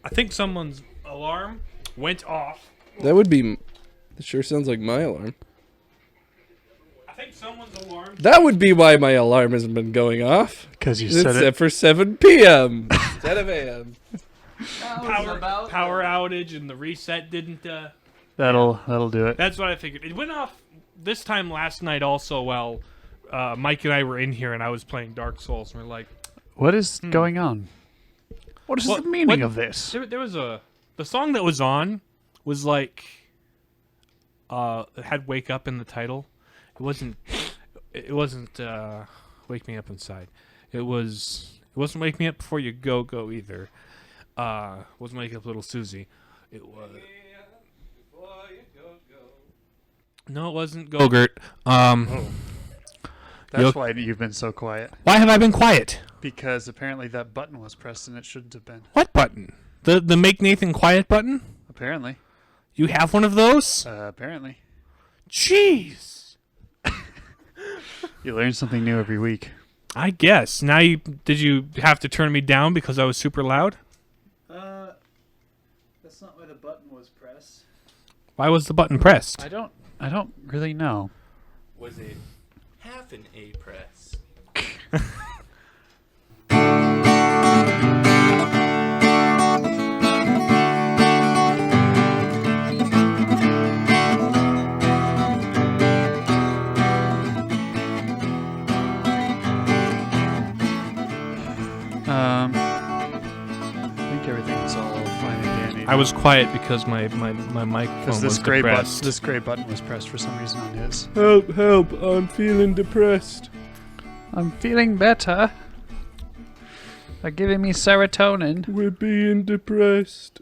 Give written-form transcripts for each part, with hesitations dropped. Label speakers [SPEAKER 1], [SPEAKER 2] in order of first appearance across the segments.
[SPEAKER 1] I think someone's alarm went off.
[SPEAKER 2] That would be... That sure sounds like my alarm.
[SPEAKER 1] I think someone's alarm...
[SPEAKER 2] That would be why my alarm hasn't been going off.
[SPEAKER 3] Because you said
[SPEAKER 2] It's
[SPEAKER 3] it.
[SPEAKER 2] set for 7 p.m. instead of a.m.
[SPEAKER 1] Power outage and the reset didn't...
[SPEAKER 3] That'll do it.
[SPEAKER 1] That's what I figured. It went off this time last night also while Mike and I were in here and I was playing Dark Souls and we're like...
[SPEAKER 3] What is going on? What is the meaning of this?
[SPEAKER 1] There was a... The song that was on was like... it had Wake Up in the title. It wasn't Wake Me Up Inside. It wasn't Wake Me Up Before You Go either. Wasn't Wake Up Little Susie. It was... No, it wasn't Go-Gurt.
[SPEAKER 3] That's why you've been so quiet.
[SPEAKER 1] Why have I been quiet?
[SPEAKER 3] Because apparently that button was pressed and it shouldn't have been.
[SPEAKER 1] What button? The Make Nathan Quiet button?
[SPEAKER 3] Apparently.
[SPEAKER 1] You have one of those?
[SPEAKER 3] Apparently.
[SPEAKER 1] Jeez.
[SPEAKER 3] You learn something new every week.
[SPEAKER 1] I guess. Now did you have to turn me down because I was super loud?
[SPEAKER 3] That's not why the button was pressed.
[SPEAKER 1] Why was the button pressed?
[SPEAKER 3] I don't really know.
[SPEAKER 4] Was it half an A press?
[SPEAKER 3] I think everything's all fine and dandy.
[SPEAKER 1] I was quiet because my microphone
[SPEAKER 3] Because
[SPEAKER 1] was depressed.
[SPEAKER 3] this gray button was pressed for some reason on his.
[SPEAKER 2] Help, help, I'm feeling depressed.
[SPEAKER 3] I'm feeling better. They're giving me serotonin.
[SPEAKER 2] We're being depressed.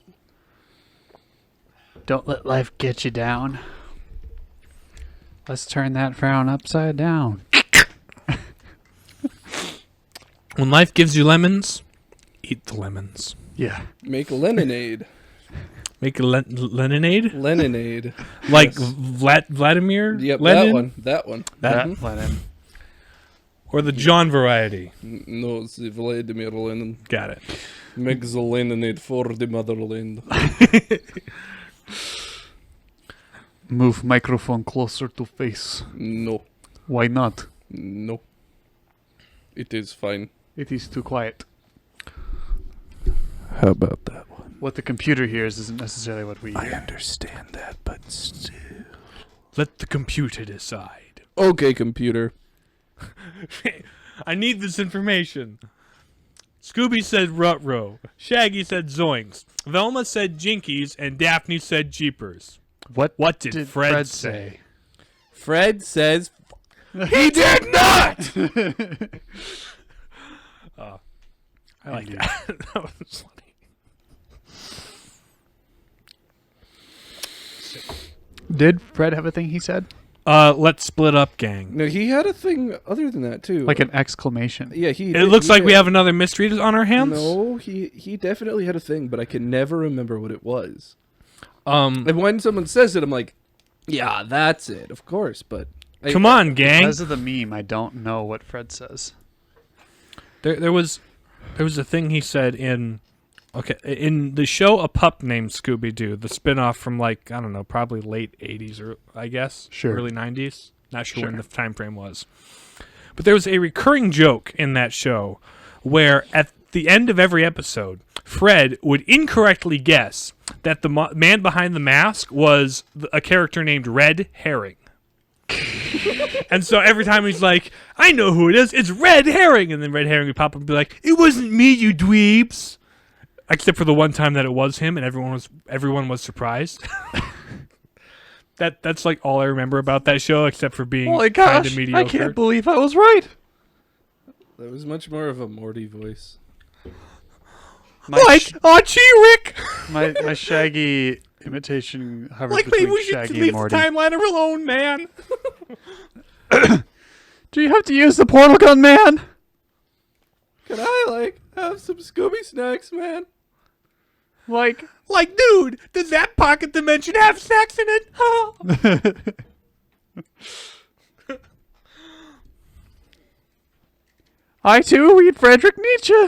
[SPEAKER 3] Don't let life get you down. Let's turn that frown upside down.
[SPEAKER 1] When life gives you lemons, eat the lemons.
[SPEAKER 3] Yeah.
[SPEAKER 2] Make lemonade.
[SPEAKER 1] Make a lemonade?
[SPEAKER 2] Lemonade.
[SPEAKER 1] Like
[SPEAKER 2] Yes.
[SPEAKER 1] Vladimir?
[SPEAKER 2] Yep,
[SPEAKER 1] Lenin?
[SPEAKER 2] that one.
[SPEAKER 1] That?
[SPEAKER 3] Lenin.
[SPEAKER 1] Or the John variety?
[SPEAKER 2] No, it's the Vladimir Lenin.
[SPEAKER 1] Got it.
[SPEAKER 2] Make the lemonade for the motherland.
[SPEAKER 3] Move microphone closer to face.
[SPEAKER 2] No,
[SPEAKER 3] Why not?
[SPEAKER 2] no. It is fine.
[SPEAKER 3] It is too quiet.
[SPEAKER 2] How about that one?
[SPEAKER 3] What the computer hears isn't necessarily what we hear.
[SPEAKER 2] understand that, but still.
[SPEAKER 1] Let the computer decide.
[SPEAKER 2] Okay, computer.
[SPEAKER 1] I need this information. Scooby said Rutro. Shaggy said Zoinks. Velma said Jinkies. And Daphne said Jeepers. What did Fred say?
[SPEAKER 2] Fred says...
[SPEAKER 1] He did not! I like that. That was funny.
[SPEAKER 3] Did Fred have a thing he said?
[SPEAKER 1] Let's split up, gang.
[SPEAKER 2] No, he had a thing other than that, too.
[SPEAKER 3] Like an exclamation.
[SPEAKER 2] Yeah, he...
[SPEAKER 1] It looks like we have another mystery on our hands.
[SPEAKER 2] No, he definitely had a thing, but I can never remember what it was.
[SPEAKER 1] And
[SPEAKER 2] when someone says it, I'm like, yeah, that's it, of course, but...
[SPEAKER 1] come on, gang.
[SPEAKER 3] Because of the meme, I don't know what Fred says.
[SPEAKER 1] There was a thing he said in the show A Pup Named Scooby-Doo, the spinoff from like, I don't know, probably late 80s or I guess early 90s. Not sure when the time frame was. But there was a recurring joke in that show where at the end of every episode, Fred would incorrectly guess that the man behind the mask was a character named Red Herring. And so every time he's like, I know who it is, it's Red Herring. And then Red Herring would pop up and be like, it wasn't me, you dweebs. Except for the one time that it was him and everyone was surprised. That's like all I remember about that show, except for being kind of mediocre.
[SPEAKER 3] I can't believe I was right.
[SPEAKER 2] That was much more of a Morty voice.
[SPEAKER 1] Archie Rick!
[SPEAKER 3] My Shaggy imitation hovers
[SPEAKER 1] Like maybe
[SPEAKER 3] between
[SPEAKER 1] we should
[SPEAKER 3] Shaggy
[SPEAKER 1] leave
[SPEAKER 3] and
[SPEAKER 1] the
[SPEAKER 3] Morty.
[SPEAKER 1] timeline alone, man.
[SPEAKER 3] Do you have to use the portal gun, man?
[SPEAKER 2] Can I, have some Scooby snacks, man?
[SPEAKER 1] Like, dude, does that pocket dimension have snacks in it?
[SPEAKER 3] I too read Friedrich Nietzsche.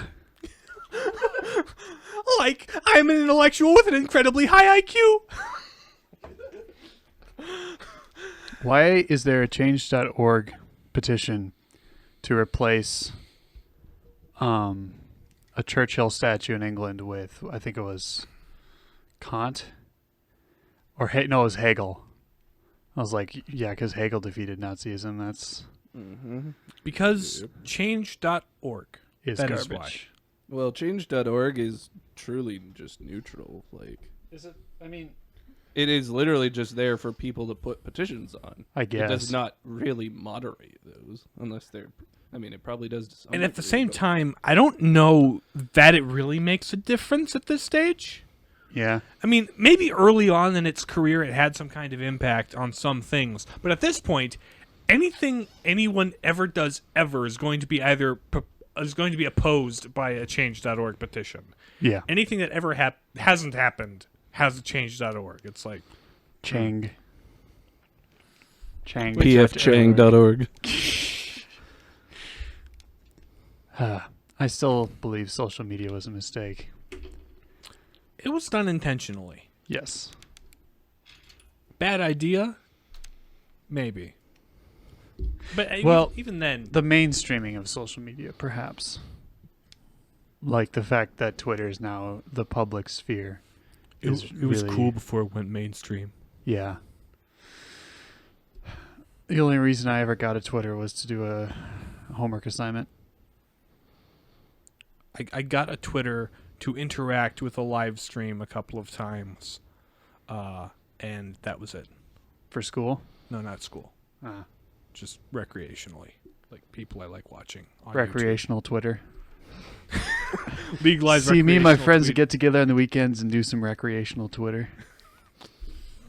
[SPEAKER 1] Like, I'm an intellectual with an incredibly high IQ.
[SPEAKER 3] Why is there a change.org petition to replace a Churchill statue in England with, I think it was Kant? Or, no, it was Hegel. I was like, yeah, because Hegel defeated Nazism. That's...
[SPEAKER 1] Because change.org
[SPEAKER 3] is
[SPEAKER 1] that
[SPEAKER 3] garbage.
[SPEAKER 1] is why.
[SPEAKER 2] Well, change.org is truly just neutral. Like,
[SPEAKER 3] Is it? I mean...
[SPEAKER 2] it is literally just there for people to put petitions on.
[SPEAKER 3] I guess.
[SPEAKER 2] It does not really moderate those, unless they're... I mean, it probably does to some
[SPEAKER 1] And at the
[SPEAKER 2] degree,
[SPEAKER 1] same
[SPEAKER 2] but-
[SPEAKER 1] time, I don't know that it really makes a difference at this stage.
[SPEAKER 3] Yeah.
[SPEAKER 1] I mean, maybe early on in its career it had some kind of impact on some things, but at this point, anything anyone ever does ever is going to be opposed by a change.org petition.
[SPEAKER 3] Yeah.
[SPEAKER 1] Anything that ever hasn't happened has a change.org. It's like
[SPEAKER 3] Chang.
[SPEAKER 2] pfchang.org.
[SPEAKER 3] I still believe social media was a mistake.
[SPEAKER 1] it was done intentionally.
[SPEAKER 3] Yes.
[SPEAKER 1] Bad idea? Maybe. But
[SPEAKER 3] Well,
[SPEAKER 1] even then,
[SPEAKER 3] The mainstreaming of social media, perhaps. Like the fact that Twitter is now the public sphere.
[SPEAKER 1] it was
[SPEAKER 3] really-
[SPEAKER 1] cool before it went mainstream.
[SPEAKER 3] Yeah. The only reason I ever got a Twitter was to do a homework assignment.
[SPEAKER 1] I got a Twitter to interact with a live stream a couple of times, and that was it.
[SPEAKER 3] For school?
[SPEAKER 1] No, not school.
[SPEAKER 3] Ah.
[SPEAKER 1] Just recreationally, like people I like watching on
[SPEAKER 3] Recreational Twitter.
[SPEAKER 1] YouTube. Legalized.
[SPEAKER 3] See, me and my
[SPEAKER 1] recreational
[SPEAKER 3] friends
[SPEAKER 1] tweet.
[SPEAKER 3] get together on the weekends and do some recreational Twitter.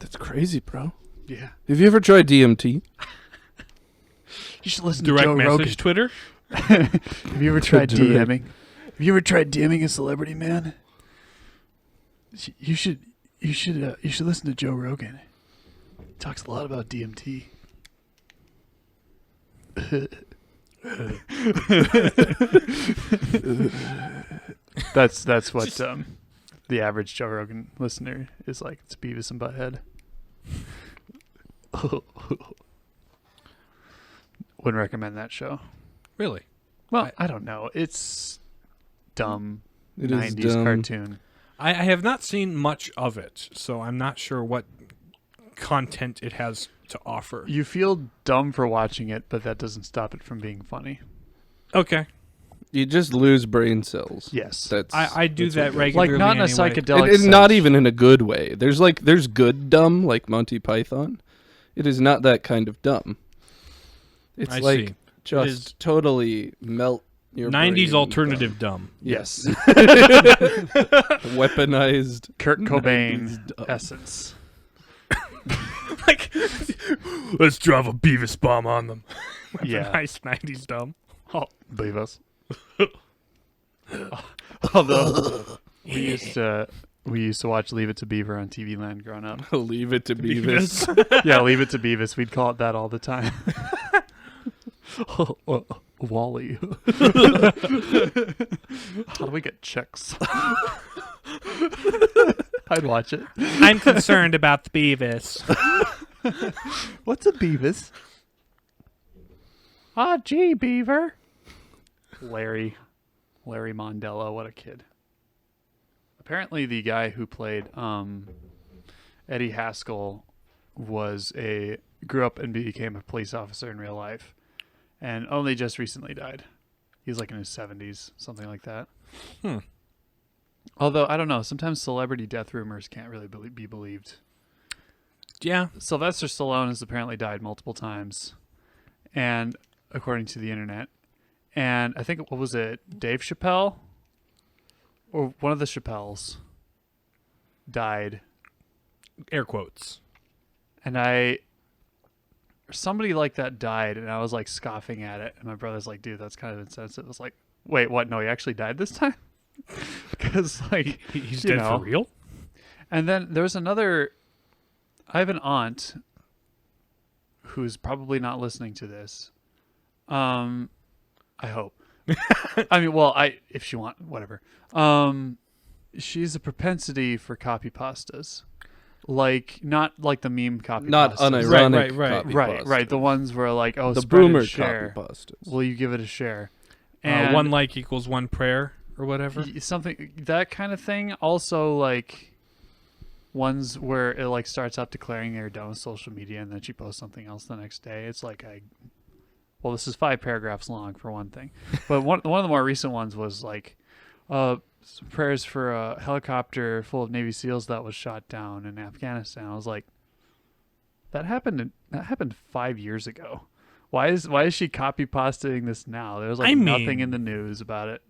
[SPEAKER 2] That's crazy, bro.
[SPEAKER 3] Yeah.
[SPEAKER 2] Have you ever tried DMT?
[SPEAKER 3] You should listen
[SPEAKER 1] direct
[SPEAKER 3] to Joe
[SPEAKER 1] message
[SPEAKER 3] Rogan.
[SPEAKER 1] Twitter.
[SPEAKER 3] Have you ever tried
[SPEAKER 2] Direct.
[SPEAKER 3] DMing? Have you ever tried DMing a celebrity, man? You should listen to Joe Rogan. He talks a lot about DMT. That's what the average Joe Rogan listener is like. It's Beavis and Butthead. Wouldn't recommend that show.
[SPEAKER 1] Really?
[SPEAKER 3] Well, I don't know. It's dumb.
[SPEAKER 2] It is
[SPEAKER 3] 90s
[SPEAKER 2] dumb.
[SPEAKER 3] cartoon.
[SPEAKER 1] I have not seen much of it, so I'm not sure what content it has to offer.
[SPEAKER 3] You feel dumb for watching it, but that doesn't stop it from being funny.
[SPEAKER 1] Okay.
[SPEAKER 2] You just lose brain cells.
[SPEAKER 3] Yes.
[SPEAKER 2] That's
[SPEAKER 1] I do
[SPEAKER 2] that's
[SPEAKER 1] that
[SPEAKER 2] what it is.
[SPEAKER 1] regularly.
[SPEAKER 3] Like, not in a
[SPEAKER 1] anyway.
[SPEAKER 3] psychedelic
[SPEAKER 2] And not
[SPEAKER 3] sense.
[SPEAKER 2] even in a good way. There's good dumb, like Monty Python. It is not that kind of dumb. It's
[SPEAKER 1] I
[SPEAKER 2] like
[SPEAKER 1] see.
[SPEAKER 2] just
[SPEAKER 1] It is
[SPEAKER 2] totally melt your
[SPEAKER 1] 90s
[SPEAKER 2] brain
[SPEAKER 1] alternative dumb.
[SPEAKER 2] Yes. Weaponized
[SPEAKER 3] Kurt
[SPEAKER 2] 90s
[SPEAKER 3] Cobain
[SPEAKER 2] dumb.
[SPEAKER 3] essence.
[SPEAKER 1] Like, let's drop a Beavis bomb on them.
[SPEAKER 3] Yeah.
[SPEAKER 1] Nice 90s dumb.
[SPEAKER 3] Oh, believe us. Although we used to watch Leave It to Beaver on TV Land growing up.
[SPEAKER 2] Leave it to Beavis.
[SPEAKER 3] Yeah, Leave It to Beavis. We'd call it that all the time. Wally. How do we get checks? I'd watch it.
[SPEAKER 1] I'm concerned about the Beavis.
[SPEAKER 3] What's a Beavis? Ah, gee, Beaver. Larry Mondello, what a kid. Apparently the guy who played Eddie Haskell grew up and became a police officer in real life and only just recently died. He's like in his 70s, something like that. Although, I don't know, sometimes celebrity death rumors can't really be believed.
[SPEAKER 1] Yeah.
[SPEAKER 3] Sylvester Stallone has apparently died multiple times, and according to the internet, and I think, what was it, Dave Chappelle? Or one of the Chappelles died,
[SPEAKER 1] Air quotes.
[SPEAKER 3] and somebody like that died, and I was like scoffing at it, and my brother's like, dude, that's kind of insensitive. I was like, wait, what? No, he actually died this time? Because, like,
[SPEAKER 1] He's
[SPEAKER 3] you
[SPEAKER 1] dead
[SPEAKER 3] know.
[SPEAKER 1] for real?
[SPEAKER 3] And then there's I have an aunt who's probably not listening to this. I hope. I mean, well, if she whatever. she's a propensity for copy pastas. Like, not like the meme copy
[SPEAKER 2] Not
[SPEAKER 3] pastas.
[SPEAKER 2] unironic
[SPEAKER 1] Right.
[SPEAKER 2] copy
[SPEAKER 3] Right.
[SPEAKER 2] pastas.
[SPEAKER 3] The ones where like, oh,
[SPEAKER 2] The
[SPEAKER 3] spread and
[SPEAKER 2] boomer
[SPEAKER 3] share.
[SPEAKER 2] copy pastas.
[SPEAKER 3] Will you give it a share? And
[SPEAKER 1] One like equals one prayer or whatever.
[SPEAKER 3] something, that kind of thing. Also, like, ones where it like starts out declaring they're done with social media and then she posts something else the next day. It's like, well, this is 5 paragraphs long for one thing. But one of the more recent ones was like, some prayers for a helicopter full of Navy SEALs that was shot down in Afghanistan. I was like, that happened 5 years ago. Why is she copy pasting this now? There's like nothing in the news about it.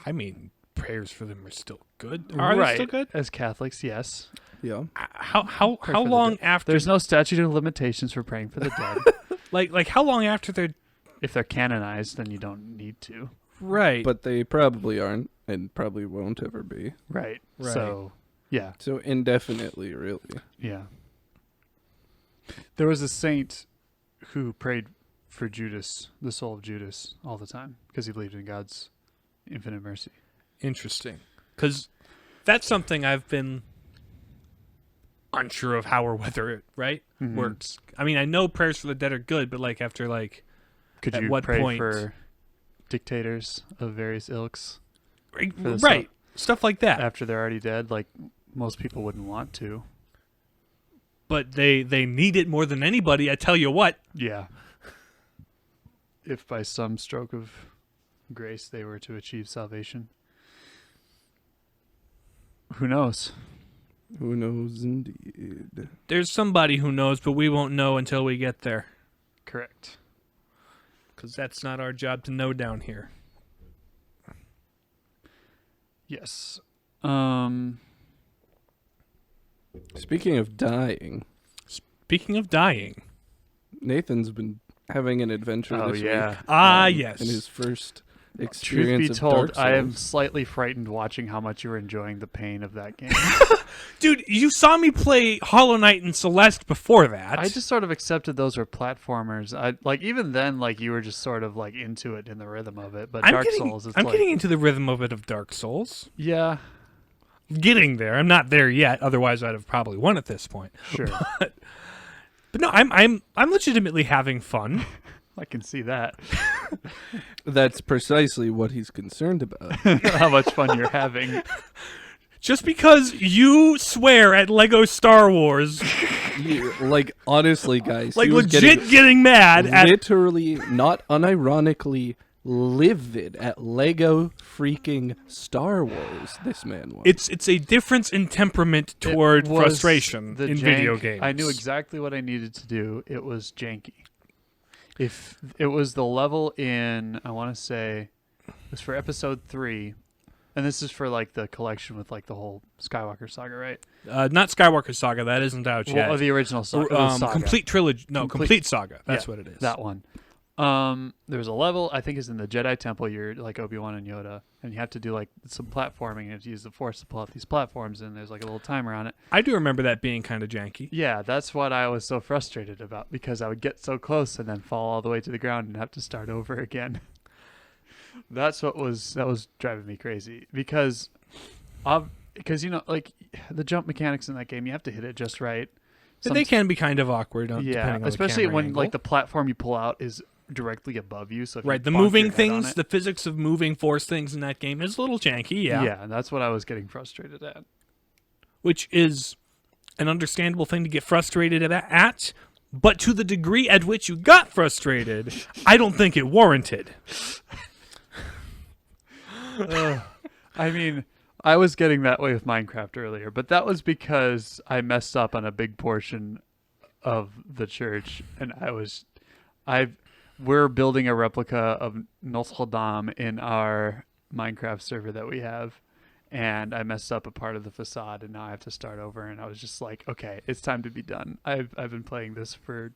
[SPEAKER 1] I mean, prayers for them are still good. Are they still good?
[SPEAKER 3] As Catholics, yes.
[SPEAKER 2] Yeah.
[SPEAKER 1] How
[SPEAKER 3] Pray for the
[SPEAKER 1] long
[SPEAKER 3] dead.
[SPEAKER 1] after?
[SPEAKER 3] There's no statute of limitations for praying for the dead.
[SPEAKER 1] like how long after they're
[SPEAKER 3] If they're canonized, then you don't need to.
[SPEAKER 1] right?
[SPEAKER 2] But they probably aren't and probably won't ever be.
[SPEAKER 3] Right.
[SPEAKER 1] Right.
[SPEAKER 3] So, yeah.
[SPEAKER 2] So indefinitely, really.
[SPEAKER 3] Yeah. There was a saint who prayed for Judas, the soul of Judas, all the time because he believed in God's infinite mercy.
[SPEAKER 1] Interesting, because that's something I've been unsure of how or whether it works. I mean, I know prayers for the dead are good, but like after like,
[SPEAKER 3] Could
[SPEAKER 1] at
[SPEAKER 3] you
[SPEAKER 1] what
[SPEAKER 3] pray
[SPEAKER 1] point?
[SPEAKER 3] for dictators of various ilks the
[SPEAKER 1] right, stuff like that.
[SPEAKER 3] after they're already dead? Like, most people wouldn't want to.
[SPEAKER 1] But they need it more than anybody. I tell you what.
[SPEAKER 3] Yeah. If by some stroke of grace they were to achieve salvation. Who knows?
[SPEAKER 2] Who knows indeed.
[SPEAKER 1] There's somebody who knows, but we won't know until we get there.
[SPEAKER 3] Correct.
[SPEAKER 1] Because that's not our job to know down here.
[SPEAKER 3] Yes.
[SPEAKER 2] Speaking of dying,
[SPEAKER 1] Speaking of dying.
[SPEAKER 2] Nathan's been having an adventure
[SPEAKER 3] Oh,
[SPEAKER 2] this
[SPEAKER 3] yeah.
[SPEAKER 2] week.
[SPEAKER 1] Yes.
[SPEAKER 2] In his first
[SPEAKER 3] Truth
[SPEAKER 2] experience
[SPEAKER 3] be
[SPEAKER 2] of
[SPEAKER 3] told,
[SPEAKER 2] Dark
[SPEAKER 3] I am
[SPEAKER 2] Souls.
[SPEAKER 3] slightly frightened watching how much you're enjoying the pain of that game.
[SPEAKER 1] Dude, you saw me play Hollow Knight and Celeste before that.
[SPEAKER 3] I just sort of accepted those were platformers. I like even then, like you were just sort of like into it in the rhythm of it. But Dark Souls, it's
[SPEAKER 1] I'm
[SPEAKER 3] like,
[SPEAKER 1] getting into the rhythm of it of Dark Souls.
[SPEAKER 3] yeah,
[SPEAKER 1] Getting there. I'm not there yet. Otherwise, I'd have probably won at this point.
[SPEAKER 3] sure,
[SPEAKER 1] But no, I'm legitimately having fun.
[SPEAKER 3] I can see that.
[SPEAKER 2] That's precisely what he's concerned about.
[SPEAKER 3] How much fun you're having.
[SPEAKER 1] Just because you swear at Lego Star Wars,
[SPEAKER 2] Like, honestly, guys.
[SPEAKER 1] like
[SPEAKER 2] he was
[SPEAKER 1] legit getting mad at
[SPEAKER 2] literally, not unironically, livid at Lego freaking Star Wars. This man was.
[SPEAKER 1] it's a difference in temperament toward
[SPEAKER 3] It was
[SPEAKER 1] frustration
[SPEAKER 3] the
[SPEAKER 1] in
[SPEAKER 3] jank.
[SPEAKER 1] video games.
[SPEAKER 3] I knew exactly what I needed to do. It was janky. If it was the level in, I want to say, it was for episode 3, and this is for like the collection with like the whole Skywalker saga, right?
[SPEAKER 1] Not Skywalker Saga. That isn't out yet.
[SPEAKER 3] Well, the original saga.
[SPEAKER 1] Complete trilogy. No, complete Saga. That's
[SPEAKER 3] Yeah,
[SPEAKER 1] what it is.
[SPEAKER 3] That one. There's a level, I think is in the Jedi Temple. You're like Obi-Wan and Yoda, and you have to do like some platforming. You have to use the Force to pull out these platforms, and there's like a little timer on it.
[SPEAKER 1] I do remember that being kind of janky.
[SPEAKER 3] Yeah, that's what I was so frustrated about, because I would get so close and then fall all the way to the ground and have to start over again. That was driving me crazy, because you know, like the jump mechanics in that game, you have to hit it just right.
[SPEAKER 1] They can be kind of awkward,
[SPEAKER 3] Yeah,
[SPEAKER 1] depending on
[SPEAKER 3] especially
[SPEAKER 1] the camera
[SPEAKER 3] when
[SPEAKER 1] angle.
[SPEAKER 3] like the platform you pull out is directly above you. So if
[SPEAKER 1] right,
[SPEAKER 3] you
[SPEAKER 1] the
[SPEAKER 3] bonk
[SPEAKER 1] moving
[SPEAKER 3] your head on
[SPEAKER 1] things,
[SPEAKER 3] it-
[SPEAKER 1] the physics of moving force things in that game is a little janky.
[SPEAKER 3] yeah, and that's what I was getting frustrated at.
[SPEAKER 1] Which is an understandable thing to get frustrated at, but to the degree at which you got frustrated, I don't think it warranted.
[SPEAKER 3] I mean, I was getting that way with Minecraft earlier, but that was because I messed up on a big portion of the church, and we're building a replica of Notre Dame in our Minecraft server that we have, and I messed up a part of the facade, and now I have to start over. And I was just like, okay, it's time to be done. I've been playing this for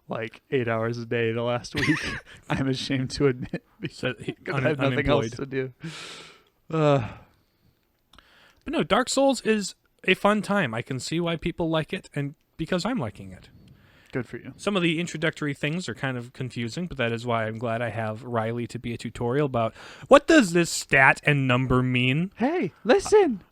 [SPEAKER 3] like 8 hours a day the last week. I'm ashamed to admit, because I have nothing else to do.
[SPEAKER 1] But no, Dark Souls is a fun time. I can see why people like it, and because I'm liking it.
[SPEAKER 3] Good for you.
[SPEAKER 1] Some of the introductory things are kind of confusing, but that is why I'm glad I have Riley to be a tutorial about what does this stat and number mean.
[SPEAKER 3] Hey, listen.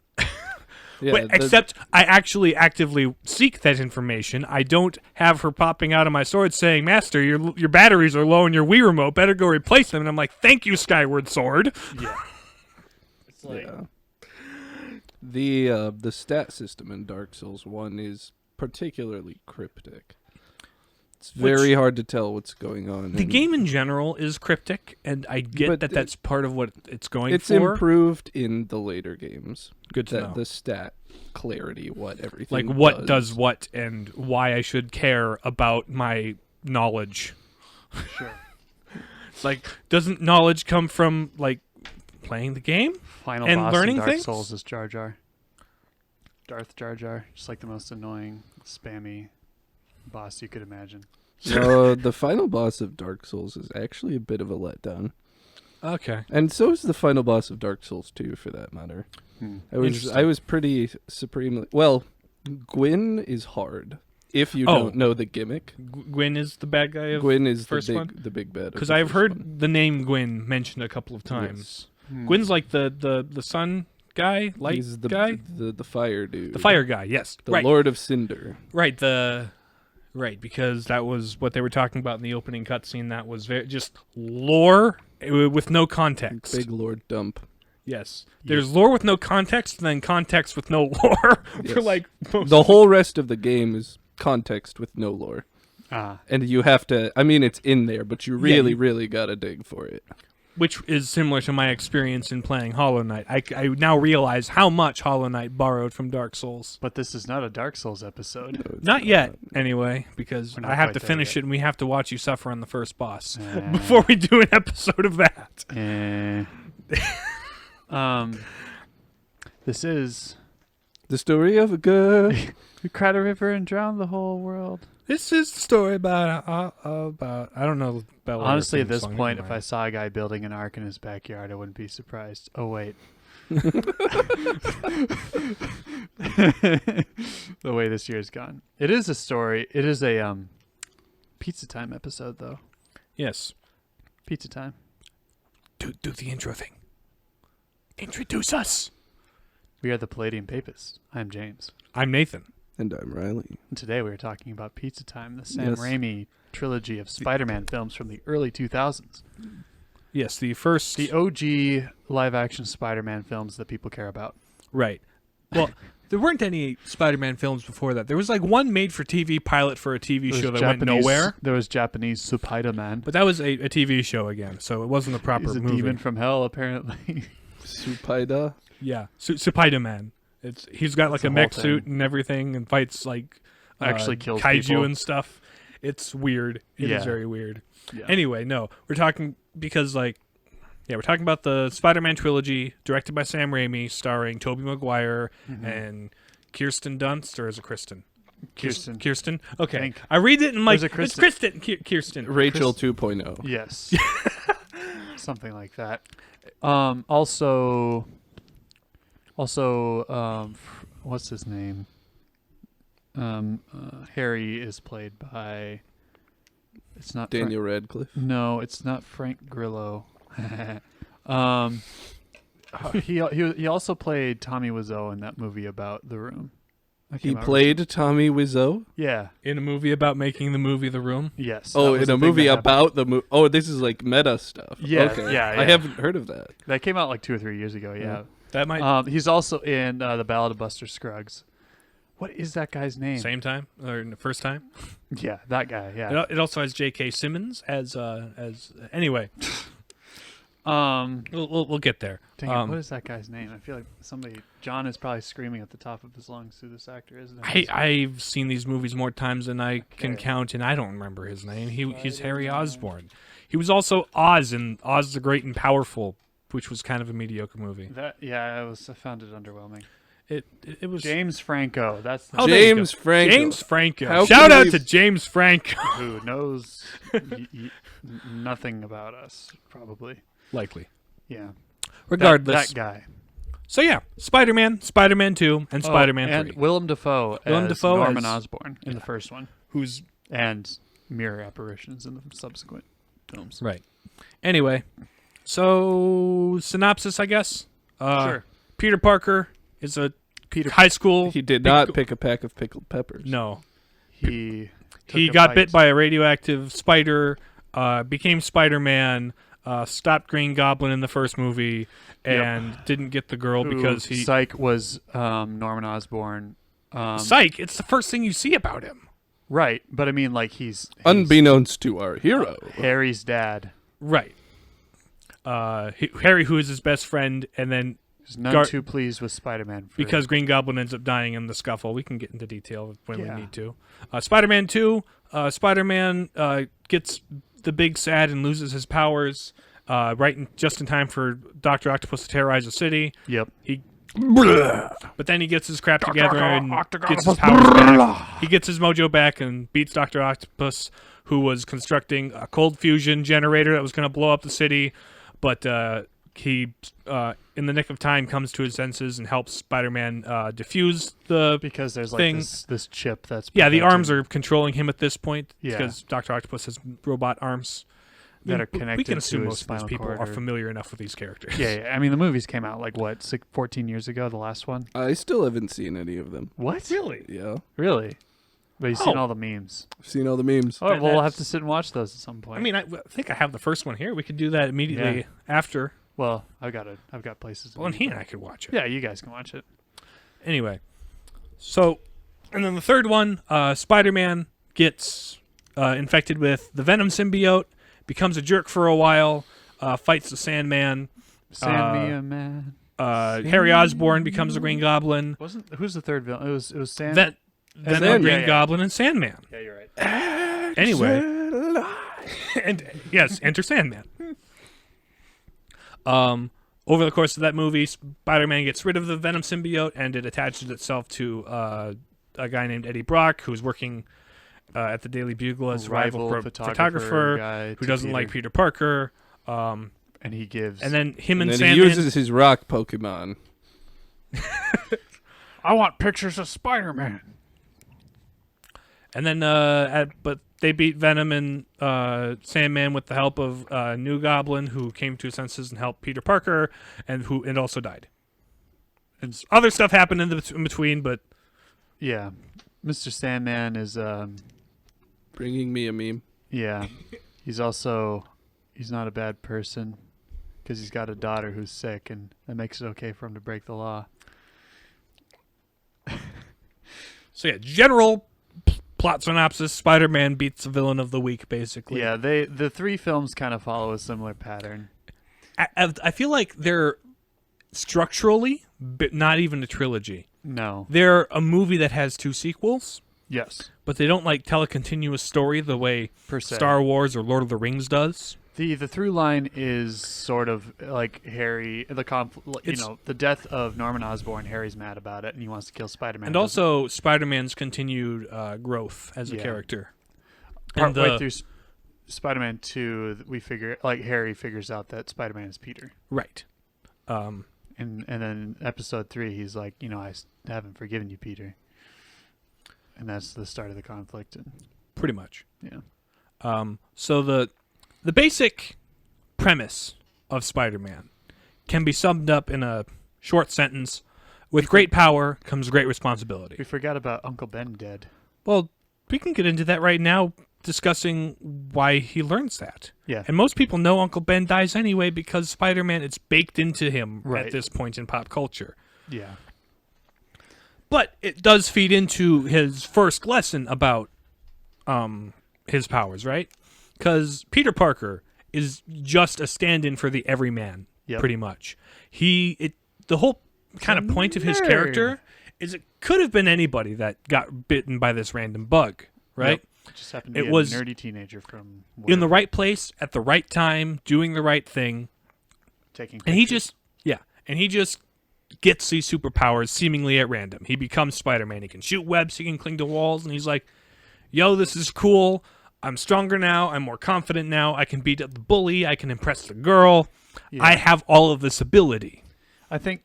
[SPEAKER 1] Except I actually actively seek that information. I don't have her popping out of my sword saying, "Master, your batteries are low in your Wii remote. Better go replace them." And I'm like, "Thank you, Skyward Sword."
[SPEAKER 3] Yeah.
[SPEAKER 1] It's like,
[SPEAKER 2] the stat system in Dark Souls 1 is particularly cryptic. It's very hard to tell what's going on.
[SPEAKER 1] The game in general is cryptic, and I get that that's part of what it's going
[SPEAKER 2] it's
[SPEAKER 1] for.
[SPEAKER 2] It's improved in the later games.
[SPEAKER 1] Good to know.
[SPEAKER 2] The stat clarity, what everything
[SPEAKER 1] like what does what, and why I should care about my knowledge.
[SPEAKER 3] Sure.
[SPEAKER 1] It's like, doesn't knowledge come from like playing the game
[SPEAKER 3] Final
[SPEAKER 1] and
[SPEAKER 3] boss
[SPEAKER 1] learning
[SPEAKER 3] in Dark
[SPEAKER 1] things?
[SPEAKER 3] Souls is Jar Jar. Darth Jar Jar, just like the most annoying, spammy boss you could imagine.
[SPEAKER 2] The final boss of Dark Souls is actually a bit of a letdown.
[SPEAKER 1] Okay.
[SPEAKER 2] And so is the final boss of Dark Souls 2, for that matter. I was pretty supremely... Well, Gwyn is hard, if you don't know the gimmick.
[SPEAKER 1] Gwyn is the bad guy of
[SPEAKER 2] Gwyn is
[SPEAKER 1] first
[SPEAKER 2] the big bad.
[SPEAKER 1] Because I've heard the name Gwyn mentioned a couple of times.
[SPEAKER 2] Yes.
[SPEAKER 1] Gwyn's like the sun guy, light
[SPEAKER 2] He's the
[SPEAKER 1] guy?
[SPEAKER 2] the fire dude.
[SPEAKER 1] The fire guy, yes.
[SPEAKER 2] The Lord of Cinder.
[SPEAKER 1] Right, because that was what they were talking about in the opening cutscene. That was just lore with no context.
[SPEAKER 2] Big Lord dump.
[SPEAKER 1] Yes. There's lore with no context, and then context with no lore. For like
[SPEAKER 2] the whole rest of the game is context with no lore. And you have to... I mean, it's in there, but you really gotta dig for it.
[SPEAKER 1] Which is similar to my experience in playing Hollow Knight. I now realize how much Hollow Knight borrowed from Dark Souls.
[SPEAKER 3] But this is not a Dark Souls episode.
[SPEAKER 2] No,
[SPEAKER 1] not yet, anyway, because I have to finish it, and we have to watch you suffer on the first boss before we do an episode of that.
[SPEAKER 3] This is
[SPEAKER 2] the story of a girl
[SPEAKER 3] who cried a river and drowned the whole world.
[SPEAKER 1] This is the story about I don't know.
[SPEAKER 3] Honestly, at this point, if I saw a guy building an ark in his backyard, I wouldn't be surprised. Oh wait, the way this year's gone. It is a story. It is a pizza time episode, though.
[SPEAKER 1] Yes,
[SPEAKER 3] pizza time.
[SPEAKER 1] Do the intro thing. Introduce us.
[SPEAKER 3] We are the Palladium Papists. I'm James.
[SPEAKER 1] I'm Nathan.
[SPEAKER 2] And I'm Riley.
[SPEAKER 3] And today we are talking about Pizza Time, the Sam Raimi trilogy of Spider-Man films from the early 2000s.
[SPEAKER 1] Yes, the
[SPEAKER 3] OG live-action Spider-Man films that people care about.
[SPEAKER 1] Right. Well, there weren't any Spider-Man films before that. There was like one made-for-TV pilot for a TV show that went nowhere.
[SPEAKER 3] There was Japanese Spider-Man.
[SPEAKER 1] But that was a TV show again, so it wasn't a proper movie.
[SPEAKER 3] He's a demon from hell, apparently.
[SPEAKER 2] Supaida?
[SPEAKER 1] Yeah, Spider-Man. He's got like a mech suit and everything, and fights like
[SPEAKER 3] actually kills
[SPEAKER 1] kaiju
[SPEAKER 3] people
[SPEAKER 1] and stuff. It's weird. It is very weird.
[SPEAKER 3] Yeah.
[SPEAKER 1] Anyway, no, we're talking we're talking about the Spider-Man trilogy, directed by Sam Raimi, starring Tobey Maguire and Kirsten Dunst, or is it Kristen? Kirsten. Okay, I read it and I'm like, it's Kristen. Kirsten.
[SPEAKER 2] Rachel 2.0.
[SPEAKER 3] Yes. Something like that. Also, what's his name? Harry is played by... It's not
[SPEAKER 2] Daniel Radcliffe.
[SPEAKER 3] No, it's not Frank Grillo. He also played Tommy Wiseau in that movie about The Room.
[SPEAKER 2] He played Tommy Wiseau?
[SPEAKER 3] Yeah.
[SPEAKER 1] In a movie about making the movie The Room?
[SPEAKER 3] Yes.
[SPEAKER 2] Oh, in a movie about the movie. Oh, this is like meta stuff.
[SPEAKER 3] Yeah,
[SPEAKER 2] okay.
[SPEAKER 3] yeah.
[SPEAKER 2] I haven't heard of that.
[SPEAKER 3] That came out like 2 or 3 years ago, yeah.
[SPEAKER 1] That might...
[SPEAKER 3] he's also in The Ballad of Buster Scruggs. What is that guy's name?
[SPEAKER 1] Same time? Or first time?
[SPEAKER 3] Yeah, that guy, yeah.
[SPEAKER 1] It also has J.K. Simmons as anyway. We'll get there.
[SPEAKER 3] Dang it, what is that guy's name? I feel like John is probably screaming at the top of his lungs who this actor is.
[SPEAKER 1] I've seen these movies more times than I can count, and I don't remember his name. He's Harry Osborn. He was also Oz in Oz the Great and Powerful, which was kind of a mediocre movie.
[SPEAKER 3] I found it underwhelming.
[SPEAKER 1] It was
[SPEAKER 3] James Franco. That's
[SPEAKER 2] James Franco.
[SPEAKER 1] James Franco. Shout out to James Franco,
[SPEAKER 3] who knows nothing about us, probably.
[SPEAKER 1] Likely.
[SPEAKER 3] Yeah.
[SPEAKER 1] Regardless,
[SPEAKER 3] that guy.
[SPEAKER 1] So yeah, Spider-Man, Spider-Man 2, and Spider-Man 3.
[SPEAKER 3] And Willem Dafoe as Norman Osborn in the first one. And mirror apparitions in the subsequent films.
[SPEAKER 1] Right. Anyway, so synopsis, I guess.
[SPEAKER 3] Sure.
[SPEAKER 1] Peter Parker is a high school.
[SPEAKER 2] He did not pick a pack of pickled peppers.
[SPEAKER 1] No.
[SPEAKER 3] He
[SPEAKER 1] got bit by a radioactive spider, became Spider-Man, stopped Green Goblin in the first movie, and didn't get the girl because he...
[SPEAKER 3] Psych was Norman Osborn.
[SPEAKER 1] Psych? It's the first thing you see about him.
[SPEAKER 3] Right, but I mean, like, he's
[SPEAKER 2] unbeknownst to our hero.
[SPEAKER 3] Harry's dad.
[SPEAKER 1] Right. Harry, who is his best friend, and then...
[SPEAKER 3] He's none too pleased with Spider-Man.
[SPEAKER 1] Because Green Goblin ends up dying in the scuffle. We can get into detail when we need to. Spider-Man 2, Spider-Man gets the big sad and loses his powers just in time for Dr. Octopus to terrorize the city.
[SPEAKER 3] Yep.
[SPEAKER 1] But then he gets his crap together and gets his powers back. He gets his mojo back and beats Dr. Octopus, who was constructing a cold fusion generator that was going to blow up the city. But he, in the nick of time, comes to his senses and helps Spider-Man defuse the
[SPEAKER 3] because there's
[SPEAKER 1] thing.
[SPEAKER 3] Like this chip that's
[SPEAKER 1] the arms are controlling him at this point because
[SPEAKER 3] Yeah.
[SPEAKER 1] Dr. Octopus has robot arms
[SPEAKER 3] that are connected.
[SPEAKER 1] We can assume
[SPEAKER 3] to
[SPEAKER 1] most of these people
[SPEAKER 3] cord
[SPEAKER 1] are familiar enough with these characters.
[SPEAKER 3] Yeah. I mean, the movies came out like what 14 years ago. The last one.
[SPEAKER 2] I still haven't seen any of them.
[SPEAKER 3] What?
[SPEAKER 1] Really?
[SPEAKER 2] Yeah.
[SPEAKER 3] Really? But you've seen all the memes.
[SPEAKER 2] I've seen all the memes.
[SPEAKER 3] Oh, well, we'll have to sit and watch those at some point.
[SPEAKER 1] I mean, I think I have the first one here. We could do that immediately after.
[SPEAKER 3] Well, I've got places.
[SPEAKER 1] Well, and he and I could watch it.
[SPEAKER 3] Yeah, you guys can watch it.
[SPEAKER 1] Anyway, so, and then the third one, Spider-Man gets infected with the Venom symbiote, becomes a jerk for a while, fights the Sandman.
[SPEAKER 3] Man.
[SPEAKER 1] Harry Osborn becomes the Green Goblin.
[SPEAKER 3] Who's the third villain? It was
[SPEAKER 1] Venom, Green Goblin, and Sandman.
[SPEAKER 3] Yeah, you're right.
[SPEAKER 1] Anyway, and yes, enter Sandman. Over the course of that movie, Spider-Man gets rid of the Venom symbiote, and it attaches itself to a guy named Eddie Brock, who's working at the Daily Bugle as rival photographer who doesn't like Peter Parker.
[SPEAKER 3] And he gives...
[SPEAKER 1] And then him and
[SPEAKER 2] then
[SPEAKER 1] Sandman...
[SPEAKER 2] he uses his rock Pokemon.
[SPEAKER 3] I want pictures of Spider-Man.
[SPEAKER 1] And then, but they beat Venom and Sandman with the help of New Goblin, who came to his senses and helped Peter Parker, and also died. And other stuff happened in between, but
[SPEAKER 3] yeah, Mr. Sandman is
[SPEAKER 2] bringing me a meme.
[SPEAKER 3] Yeah, he's not a bad person because he's got a daughter who's sick, and that makes it okay for him to break the law.
[SPEAKER 1] So yeah, general plot synopsis: Spider-Man beats the villain of the week, basically.
[SPEAKER 3] Yeah, the three films kind of follow a similar pattern.
[SPEAKER 1] I feel like they're structurally, but not even a trilogy.
[SPEAKER 3] No,
[SPEAKER 1] they're a movie that has two sequels.
[SPEAKER 3] Yes,
[SPEAKER 1] but they don't like tell a continuous story the way
[SPEAKER 3] per se
[SPEAKER 1] Star Wars or Lord of the Rings does.
[SPEAKER 3] The through line is sort of like Harry, the death of Norman Osborn. Harry's mad about it, and he wants to kill Spider-Man.
[SPEAKER 1] And also Spider-Man's continued growth as a character.
[SPEAKER 3] Partway through Spider-Man 2, Harry figures out that Spider-Man is Peter.
[SPEAKER 1] Right.
[SPEAKER 3] And then Episode 3, he's like, I haven't forgiven you, Peter. And that's the start of the conflict.
[SPEAKER 1] Pretty much.
[SPEAKER 3] Yeah.
[SPEAKER 1] So the basic premise of Spider-Man can be summed up in a short sentence: with great power comes great responsibility.
[SPEAKER 3] We forgot about Uncle Ben dead.
[SPEAKER 1] Well, we can get into that right now, discussing why he learns that.
[SPEAKER 3] Yeah.
[SPEAKER 1] And most people know Uncle Ben dies anyway because Spider-Man, it's baked into him at this point in pop culture.
[SPEAKER 3] Yeah.
[SPEAKER 1] But it does feed into his first lesson about his powers, right? Because Peter Parker is just a stand-in for the everyman, pretty much. The whole kind of point of his character is it could have been anybody that got bitten by this random bug, right?
[SPEAKER 3] Yep. Just happened to be a nerdy teenager from wherever.
[SPEAKER 1] In the right place at the right time, doing the right thing.
[SPEAKER 3] Taking pictures.
[SPEAKER 1] And he just gets these superpowers seemingly at random. He becomes Spider-Man. He can shoot webs, he can cling to walls, and he's like, yo, this is cool. I'm stronger now. I'm more confident now. I can beat up the bully. I can impress the girl. Yeah. I have all of this ability.
[SPEAKER 3] I think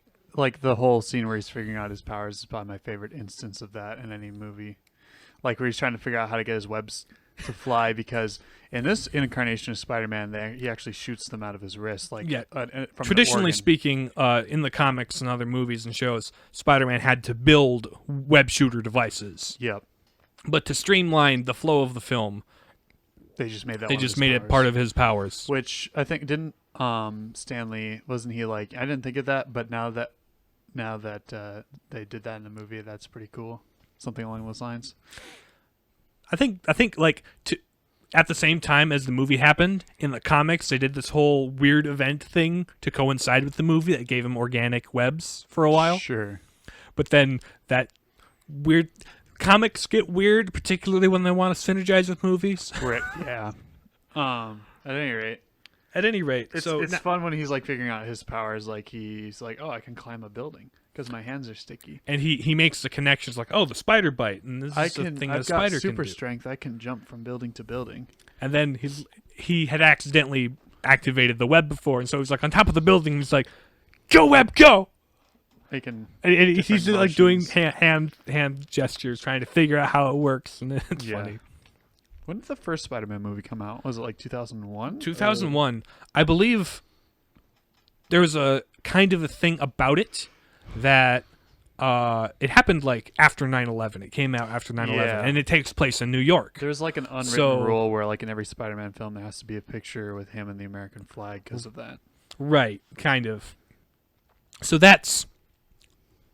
[SPEAKER 3] the whole scene where he's figuring out his powers is probably my favorite instance of that in any movie. Like where he's trying to figure out how to get his webs to fly because in this incarnation of Spider-Man, he actually shoots them out of his wrist. Like from
[SPEAKER 1] traditionally speaking, in the comics and other movies and shows, Spider-Man had to build web shooter devices.
[SPEAKER 3] Yep.
[SPEAKER 1] But to streamline the flow of the film,
[SPEAKER 3] they just made that.
[SPEAKER 1] They just made it part of his powers.
[SPEAKER 3] Which I think didn't Stanley, wasn't he like, I didn't think of that, but now that they did that in the movie, that's pretty cool. Something along those lines.
[SPEAKER 1] I think like at the same time as the movie happened, in the comics they did this whole weird event thing to coincide with the movie that gave him organic webs for a while.
[SPEAKER 3] Sure.
[SPEAKER 1] But then that weird comics get weird, particularly when they want to synergize with movies.
[SPEAKER 3] Right. Yeah. At any rate.
[SPEAKER 1] At any rate,
[SPEAKER 3] it's fun when he's like figuring out his powers. Like he's like, oh, I can climb a building because my hands are sticky.
[SPEAKER 1] And he makes the connections like, oh, the spider bite, and this is the thing that a spider can do.
[SPEAKER 3] I've got super strength. I can jump from building to building.
[SPEAKER 1] And then he had accidentally activated the web before, and so he's like on top of the building. And he's like, "Go web, go!"
[SPEAKER 3] He can.
[SPEAKER 1] And he's like doing hand gestures, trying to figure out how it works, and it's funny.
[SPEAKER 3] When did the first Spider-Man movie come out? Was it like 2001?
[SPEAKER 1] 2001. I believe there was a kind of a thing about it that it happened like after 9/11. It came out after 9/11, and it takes place in New York.
[SPEAKER 3] There's like an unwritten rule where like in every Spider-Man film there has to be a picture with him and the American flag because of that.
[SPEAKER 1] Right, kind of. So that's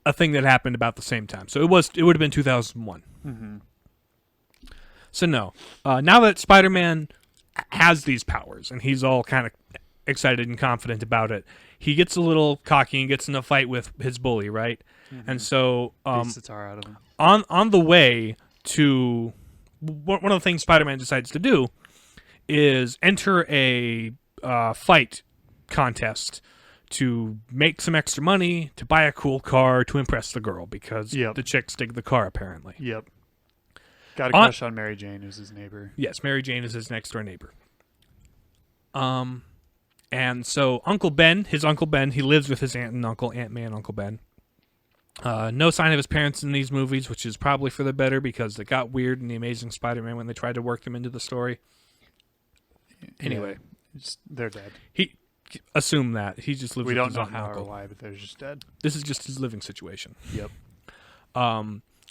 [SPEAKER 1] a thing that happened about the same time. So it would have been 2001.
[SPEAKER 3] Mm-hmm.
[SPEAKER 1] So no, now that Spider-Man has these powers and he's all kind of excited and confident about it, he gets a little cocky and gets in a fight with his bully, right? Mm-hmm. And so
[SPEAKER 3] beats the tar out of him.
[SPEAKER 1] On the way to one of the things Spider-Man decides to do is enter a fight contest to make some extra money, to buy a cool car, to impress the girl, because the chicks dig the car, apparently.
[SPEAKER 3] Yep. Got a crush on Mary Jane, who's his neighbor.
[SPEAKER 1] Yes, Mary Jane is his next-door neighbor. And so his Uncle Ben, he lives with his aunt and uncle, Aunt May and Uncle Ben. No sign of his parents in these movies, which is probably for the better because it got weird in The Amazing Spider-Man when they tried to work them into the story. Anyway.
[SPEAKER 3] They're dead.
[SPEAKER 1] Assume that. He just lives with his aunt and uncle.
[SPEAKER 3] We don't know how or why, but they're just dead.
[SPEAKER 1] This is just his living situation.
[SPEAKER 3] Yep.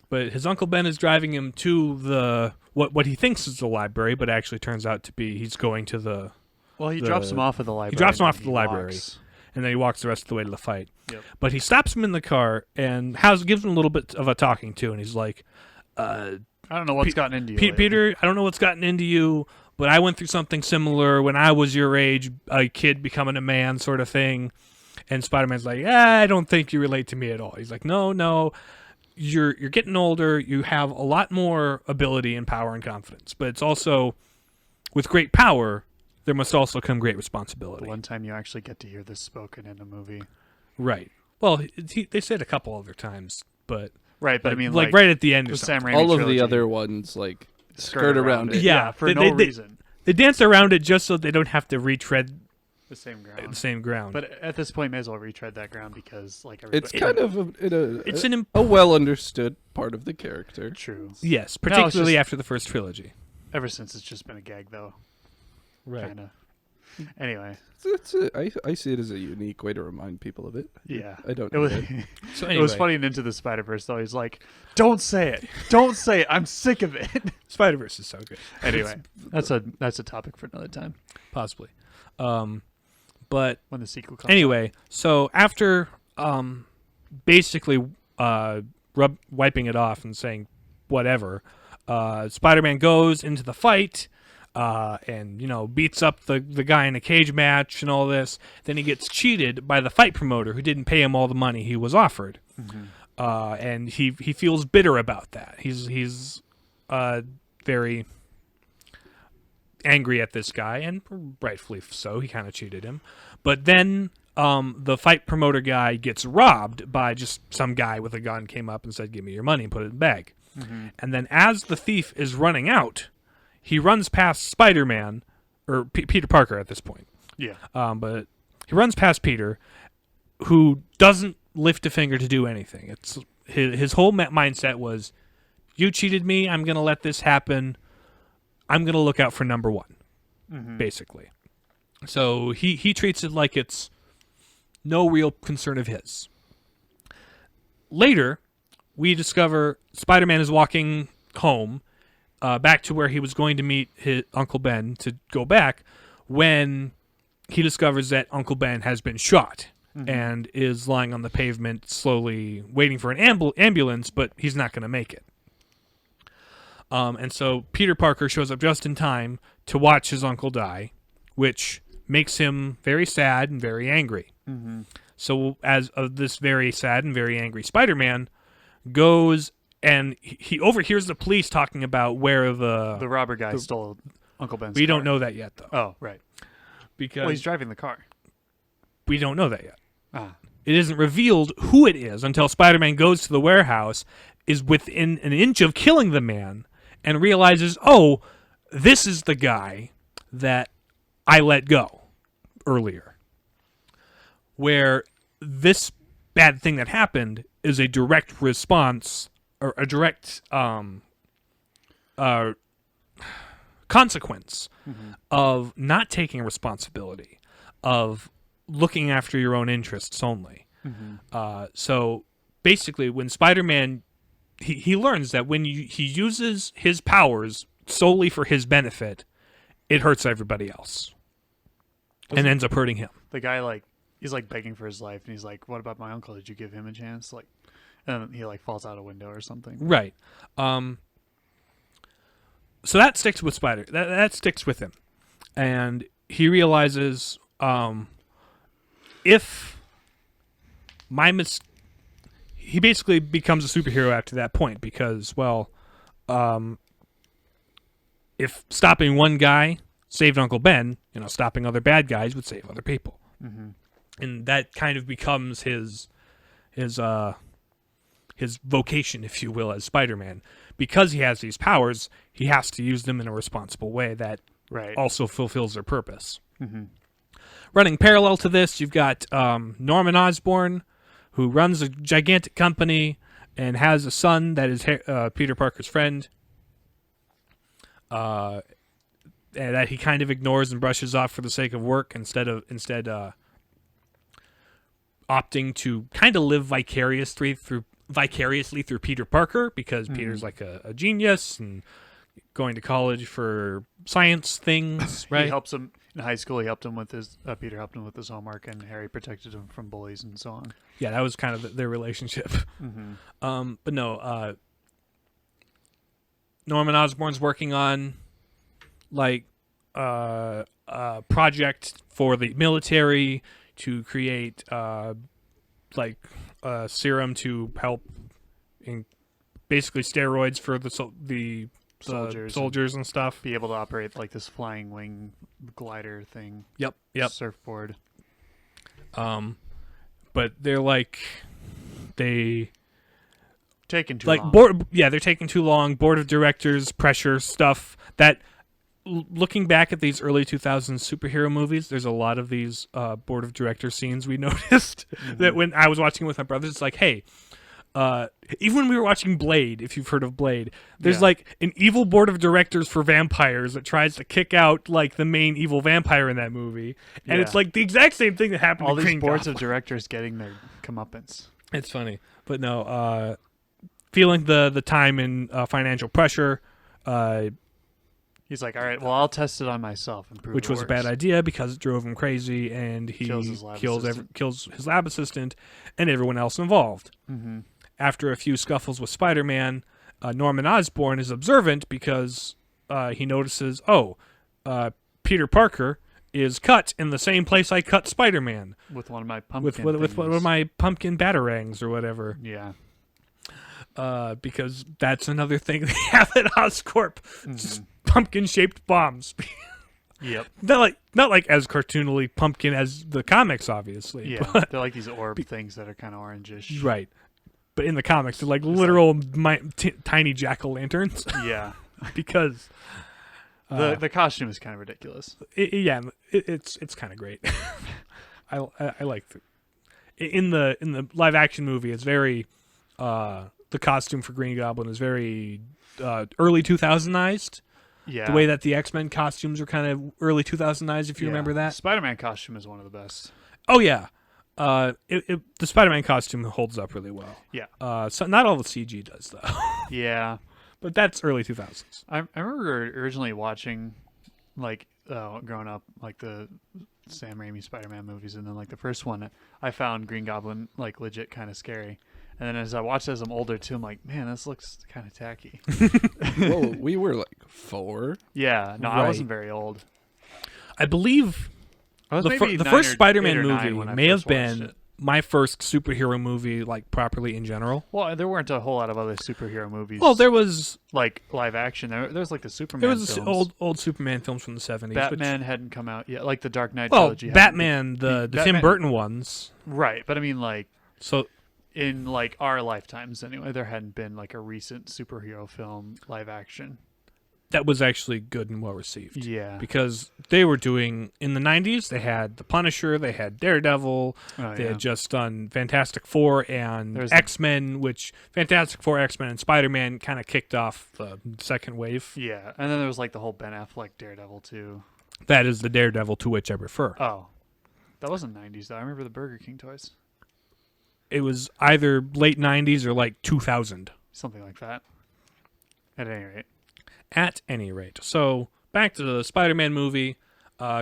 [SPEAKER 1] But his Uncle Ben is driving him to the what he thinks is the library, but actually turns out to be he's going to the...
[SPEAKER 3] Well, he drops him off at the library.
[SPEAKER 1] He drops him off at the library, and then he walks the rest of the way to the fight.
[SPEAKER 3] Yep.
[SPEAKER 1] But he stops him in the car and gives him a little bit of a talking to, and he's like...
[SPEAKER 3] I don't know what's gotten into you.
[SPEAKER 1] Peter, I don't know what's gotten into you, but I went through something similar when I was your age, a kid becoming a man sort of thing. And Spider-Man's like, I don't think you relate to me at all. He's like, no, you're getting older. You have a lot more ability and power and confidence. But it's also, with great power, there must also come great responsibility.
[SPEAKER 3] The one time you actually get to hear this spoken in a movie.
[SPEAKER 1] Right. Well, they said a couple other times, but...
[SPEAKER 3] Right, but I mean,
[SPEAKER 1] like right at the end,
[SPEAKER 3] the Sam Raimi
[SPEAKER 2] all of
[SPEAKER 3] trilogy,
[SPEAKER 2] the other ones like skirt around it.
[SPEAKER 1] Yeah,
[SPEAKER 3] for no reason.
[SPEAKER 1] They dance around it just so they don't have to retread
[SPEAKER 3] the same ground. But at this point, may as well retread that ground because, like,
[SPEAKER 2] it's kind of
[SPEAKER 1] a
[SPEAKER 2] well understood part of the character.
[SPEAKER 3] True.
[SPEAKER 1] Yes, particularly after the first trilogy.
[SPEAKER 3] Ever since, it's just been a gag, though.
[SPEAKER 1] Right.
[SPEAKER 3] Kind of. Anyway,
[SPEAKER 2] I see it as a unique way to remind people of it.
[SPEAKER 3] Yeah,
[SPEAKER 2] I don't.
[SPEAKER 3] It was. So anyway. It was funny in Into the Spider-Verse though. He's like, "Don't say it. Don't say it. I'm sick of it."
[SPEAKER 1] Spider-Verse is so good.
[SPEAKER 3] Anyway, that's a topic for another time,
[SPEAKER 1] possibly. But
[SPEAKER 3] when the sequel comes.
[SPEAKER 1] Anyway, so after basically wiping it off and saying whatever, Spider-Man goes into the fight. And beats up the guy in a cage match and all this. Then he gets cheated by the fight promoter who didn't pay him all the money he was offered. Mm-hmm. And he feels bitter about that. He's very angry at this guy, and rightfully so. He kind of cheated him. But then the fight promoter guy gets robbed by just some guy with a gun came up and said, "Give me your money," and put it in the bag. Mm-hmm. And then as the thief is running out, he runs past Spider-Man, or Peter Parker at this point.
[SPEAKER 3] Yeah.
[SPEAKER 1] But he runs past Peter, who doesn't lift a finger to do anything. It's his whole mindset was, you cheated me, I'm going to let this happen. I'm going to look out for number one, basically. So he treats it like it's no real concern of his. Later, we discover Spider-Man is walking home, back to where he was going to meet his Uncle Ben to go back, when he discovers that Uncle Ben has been shot and is lying on the pavement slowly waiting for an ambulance, but he's not going to make it. And so Peter Parker shows up just in time to watch his uncle die, which makes him very sad and very angry. So as of this very sad and very angry Spider-Man goes and he overhears the police talking about where the
[SPEAKER 3] robber guy stole Uncle Ben's
[SPEAKER 1] We
[SPEAKER 3] car.
[SPEAKER 1] don't know that yet, though.
[SPEAKER 3] Oh, right.
[SPEAKER 1] Because
[SPEAKER 3] he's driving the car.
[SPEAKER 1] We don't know that yet.
[SPEAKER 3] Ah.
[SPEAKER 1] It isn't revealed who it is until Spider-Man goes to the warehouse, is within an inch of killing the man, and realizes, oh, this is the guy that I let go earlier. Where this bad thing that happened is a direct response, or a direct consequence of not taking responsibility, of looking after your own interests only. So basically, when Spider-Man, he learns that when he uses his powers solely for his benefit, it hurts everybody else and ends up hurting him.
[SPEAKER 3] The guy, he's begging for his life, and he's like, "What about my uncle? Did you give him a chance?" And he falls out a window or something.
[SPEAKER 1] Right. So that sticks with Spider. That sticks with him, and he realizes, if he basically becomes a superhero after that point because, if stopping one guy saved Uncle Ben, stopping other bad guys would save other people, and that kind of becomes his vocation, if you will, as Spider-Man. Because he has these powers, he has to use them in a responsible way that also fulfills their purpose. Running parallel to this, you've got Norman Osborn, who runs a gigantic company and has a son that is Peter Parker's friend, and that he kind of ignores and brushes off for the sake of work, instead opting to kind of live vicariously through Peter Parker, because Peter's like a genius and going to college for science things, right?
[SPEAKER 3] He helps him in high school. He helped him with his Peter helped him with his homework, and Harry protected him from bullies and so on.
[SPEAKER 1] Yeah, that was kind of their relationship. But no, Norman Osborn's working on a project for the military to create a serum to help in basically steroids for the soldiers and stuff.
[SPEAKER 3] Be able to operate this flying wing glider thing.
[SPEAKER 1] Yep.
[SPEAKER 3] Surfboard.
[SPEAKER 1] But they're
[SPEAKER 3] taking too long.
[SPEAKER 1] They're taking too long. Board of directors pressure stuff that. Looking back at these early 2000s superhero movies, there's a lot of these board of director scenes we noticed that when I was watching it with my brothers, it's like, hey, even when we were watching Blade, if you've heard of Blade, there's an evil board of directors for vampires that tries to kick out the main evil vampire in that movie. And it's the exact same thing that happened
[SPEAKER 3] all
[SPEAKER 1] to
[SPEAKER 3] these
[SPEAKER 1] Green
[SPEAKER 3] boards
[SPEAKER 1] Goblin.
[SPEAKER 3] of directors getting their comeuppance.
[SPEAKER 1] It's funny. But no, feeling the time and financial pressure,
[SPEAKER 3] he's like, all right, well, I'll test it on myself and prove
[SPEAKER 1] which
[SPEAKER 3] it
[SPEAKER 1] was
[SPEAKER 3] works.
[SPEAKER 1] a bad idea because it drove him crazy, and he kills his lab assistant and everyone else involved. After a few scuffles with Spider-Man, Norman Osborn is observant because he notices, Peter Parker is cut in the same place I cut Spider-Man.
[SPEAKER 3] With one of my pumpkin
[SPEAKER 1] with one of my pumpkin batarangs or whatever.
[SPEAKER 3] Yeah.
[SPEAKER 1] Because that's another thing they have at Oscorp. Just pumpkin-shaped bombs.
[SPEAKER 3] Yep.
[SPEAKER 1] Not like as cartoonily pumpkin as the comics, obviously.
[SPEAKER 3] Yeah,
[SPEAKER 1] but,
[SPEAKER 3] they're like these orb things that are kind of orangish.
[SPEAKER 1] Right. But in the comics, they're literal tiny jack-o'-lanterns.
[SPEAKER 3] Yeah.
[SPEAKER 1] Because
[SPEAKER 3] the costume is kind of ridiculous.
[SPEAKER 1] It's kind of great. I like it. In the live-action movie, it's very... the costume for Green Goblin is very early 2000ized. The way that the X-Men costumes were kind of early 2000s, if you remember that.
[SPEAKER 3] Spider-Man costume is one of the best.
[SPEAKER 1] Oh, yeah. The Spider-Man costume holds up really well.
[SPEAKER 3] Yeah.
[SPEAKER 1] So not all the CG does, though.
[SPEAKER 3] Yeah.
[SPEAKER 1] But that's early 2000s.
[SPEAKER 3] I remember originally watching, like, growing up, like, the Sam Raimi Spider-Man movies, and then, like, the first one, I found Green Goblin, like, legit kind of scary. And then as I watched it as I'm older, too, I'm like, man, this looks kind of tacky.
[SPEAKER 2] Well, we were, like, 4.
[SPEAKER 3] Yeah. No,
[SPEAKER 1] Right.
[SPEAKER 3] I wasn't very old.
[SPEAKER 1] I believe
[SPEAKER 3] I was
[SPEAKER 1] the
[SPEAKER 3] maybe 9
[SPEAKER 1] first
[SPEAKER 3] or
[SPEAKER 1] Spider-Man
[SPEAKER 3] 8 or 9
[SPEAKER 1] movie
[SPEAKER 3] when I
[SPEAKER 1] may have
[SPEAKER 3] first watched
[SPEAKER 1] been
[SPEAKER 3] it.
[SPEAKER 1] my first superhero movie, like, properly in general.
[SPEAKER 3] Well, there weren't a whole lot of other superhero movies.
[SPEAKER 1] Well, there was
[SPEAKER 3] like live action. There was like the Superman films.
[SPEAKER 1] old Superman films from the 70s.
[SPEAKER 3] Batman hadn't come out yet, like the Dark Knight
[SPEAKER 1] Well,
[SPEAKER 3] trilogy.
[SPEAKER 1] Batman, the Tim
[SPEAKER 3] Batman-
[SPEAKER 1] Burton ones.
[SPEAKER 3] Right, but I mean, like,
[SPEAKER 1] So
[SPEAKER 3] in like our lifetimes anyway, there hadn't been like a recent superhero film live action.
[SPEAKER 1] that was actually good and well received.
[SPEAKER 3] Yeah.
[SPEAKER 1] Because they were doing, in the 90s, they had The Punisher, they had Daredevil, they had just done Fantastic Four and
[SPEAKER 3] There's
[SPEAKER 1] X-Men, which Fantastic Four, X-Men, and Spider-Man kind of kicked off the second wave.
[SPEAKER 3] Yeah, and then there was like the whole Ben Affleck Daredevil too.
[SPEAKER 1] That is the Daredevil to which I refer.
[SPEAKER 3] Oh, that wasn't 90s though. I remember the Burger King toys,
[SPEAKER 1] It was either late 90s or like 2000.
[SPEAKER 3] something like that. At any rate.
[SPEAKER 1] At any rate. So, back to the Spider-Man movie.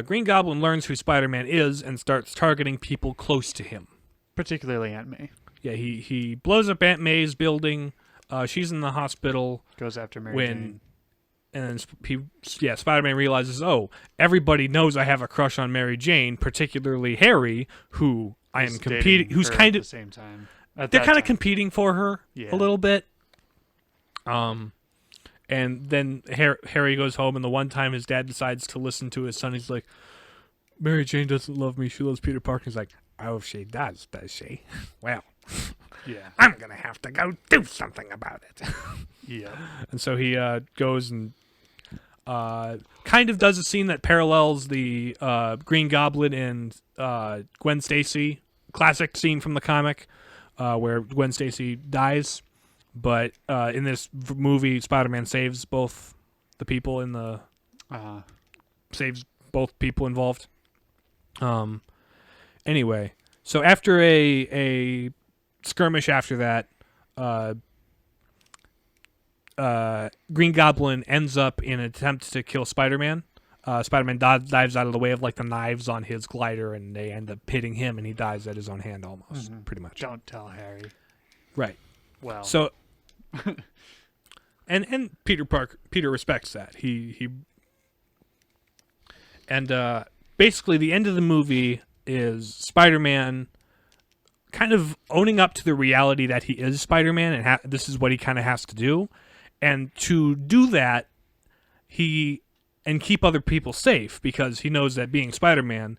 [SPEAKER 1] Green Goblin learns who Spider-Man is and starts targeting people close to him.
[SPEAKER 3] Particularly Aunt May.
[SPEAKER 1] Yeah, he blows up Aunt May's building. She's in the hospital.
[SPEAKER 3] Goes after Mary Jane.
[SPEAKER 1] And then Spider-Man realizes, oh, everybody knows I have a crush on Mary Jane, particularly Harry, who I am competing, who's kind
[SPEAKER 3] at
[SPEAKER 1] of
[SPEAKER 3] the same time.
[SPEAKER 1] they're kind of competing for her
[SPEAKER 3] Yeah.
[SPEAKER 1] a little bit. And then Harry goes home, and the one time his dad decides to listen to his son, he's like, Mary Jane doesn't love me. She loves Peter Parker. He's like, oh, she does she? Well,
[SPEAKER 3] Yeah.
[SPEAKER 1] I'm going to have to go do something about it.
[SPEAKER 3] Yeah.
[SPEAKER 1] And so he goes and kind of does a scene that parallels the Green Goblin and Gwen Stacy classic scene from the comic where Gwen Stacy dies. But in this movie, Spider-Man saves both the people in the saves both people involved. Anyway, so after a skirmish after that, Green Goblin ends up in an attempt to kill Spider-Man. Spider-Man dives out of the way of like the knives on his glider, and they end up hitting him, and he dies at his own hand almost, pretty much.
[SPEAKER 3] Don't tell Harry.
[SPEAKER 1] Right.
[SPEAKER 3] Well.
[SPEAKER 1] So, and Peter respects that. He basically the end of the movie is Spider-Man kind of owning up to the reality that he is Spider-Man, and this is what he kind of has to do. And to do that, and keep other people safe, because he knows that being Spider-Man,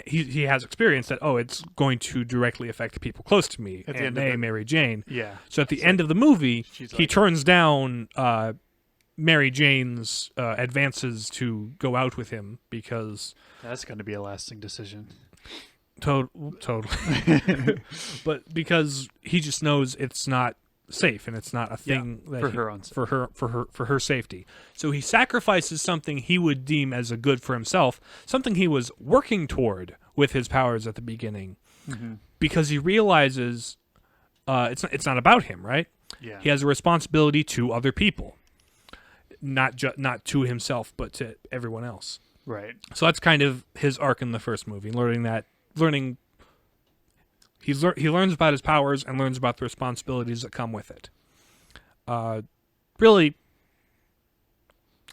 [SPEAKER 1] he has experience that, it's going to directly affect the people close to me, and Mary Jane.
[SPEAKER 3] Yeah.
[SPEAKER 1] So at the end of the movie, he turns down Mary Jane's advances to go out with him because
[SPEAKER 3] That's going to be a lasting decision.
[SPEAKER 1] totally. But because he just knows it's not safe and it's not a thing
[SPEAKER 3] for her own sake.
[SPEAKER 1] for her safety. So he sacrifices something he would deem as a good for himself, something he was working toward with his powers at the beginning, because he realizes it's not about him, right?
[SPEAKER 3] Yeah.
[SPEAKER 1] He has a responsibility to other people, not to himself, but to everyone else.
[SPEAKER 3] Right.
[SPEAKER 1] So that's kind of his arc in the first movie, he learns about his powers and learns about the responsibilities that come with it. Really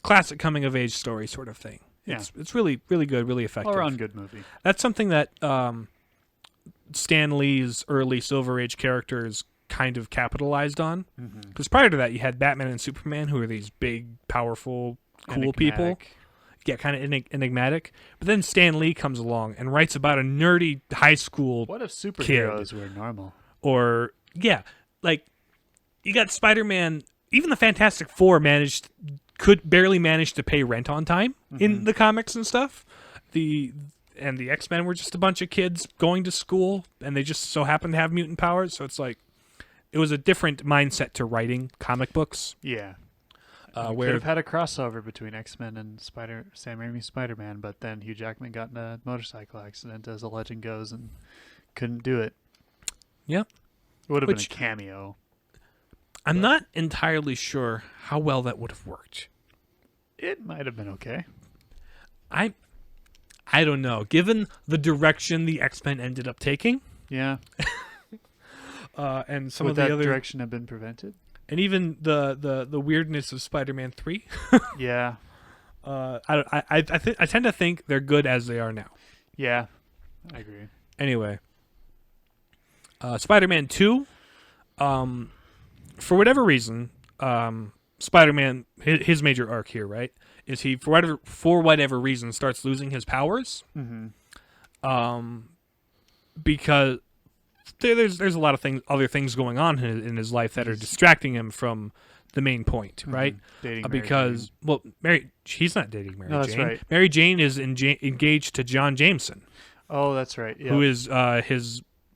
[SPEAKER 1] classic coming of age story sort of thing. It's really, really good, really effective.
[SPEAKER 3] All around good movie.
[SPEAKER 1] That's something that Stan Lee's early Silver Age characters kind of capitalized on. Because prior to that, you had Batman and Superman, who are these big, powerful, cool people. Yeah, kind of enigmatic. But then Stan Lee comes along and writes about a nerdy high school
[SPEAKER 3] What if superheroes were normal?
[SPEAKER 1] Or, like, you got Spider-Man, even the Fantastic Four could barely manage to pay rent on time in the comics and stuff. The X-Men were just a bunch of kids going to school, and they just so happened to have mutant powers, so it's like, it was a different mindset to writing comic books.
[SPEAKER 3] Yeah. We could have had a crossover between X-Men and Sam Raimi Spider-Man, but then Hugh Jackman got in a motorcycle accident, as the legend goes, and couldn't do it.
[SPEAKER 1] Yep.
[SPEAKER 3] It would have been a cameo.
[SPEAKER 1] I'm not entirely sure how well that would have worked.
[SPEAKER 3] It might have been okay.
[SPEAKER 1] I don't know. Given the direction the X-Men ended up taking.
[SPEAKER 3] Yeah.
[SPEAKER 1] And some
[SPEAKER 3] Would
[SPEAKER 1] of the
[SPEAKER 3] that
[SPEAKER 1] other
[SPEAKER 3] direction have been prevented?
[SPEAKER 1] And even the weirdness of Spider-Man 3.
[SPEAKER 3] Yeah.
[SPEAKER 1] I tend to think they're good as they are now.
[SPEAKER 3] Yeah. I agree.
[SPEAKER 1] Anyway, Spider-Man 2, for whatever reason, Spider-Man, his major arc here, right, is he for whatever reason starts losing his powers.
[SPEAKER 3] Mm-hmm.
[SPEAKER 1] Because there's a lot of other things going on in his life that are distracting him from the main point, right?
[SPEAKER 3] Dating
[SPEAKER 1] because he's not dating Mary Jane.
[SPEAKER 3] That's right.
[SPEAKER 1] Mary Jane is engaged to John Jameson.
[SPEAKER 3] Oh, that's right. Yep.
[SPEAKER 1] Who is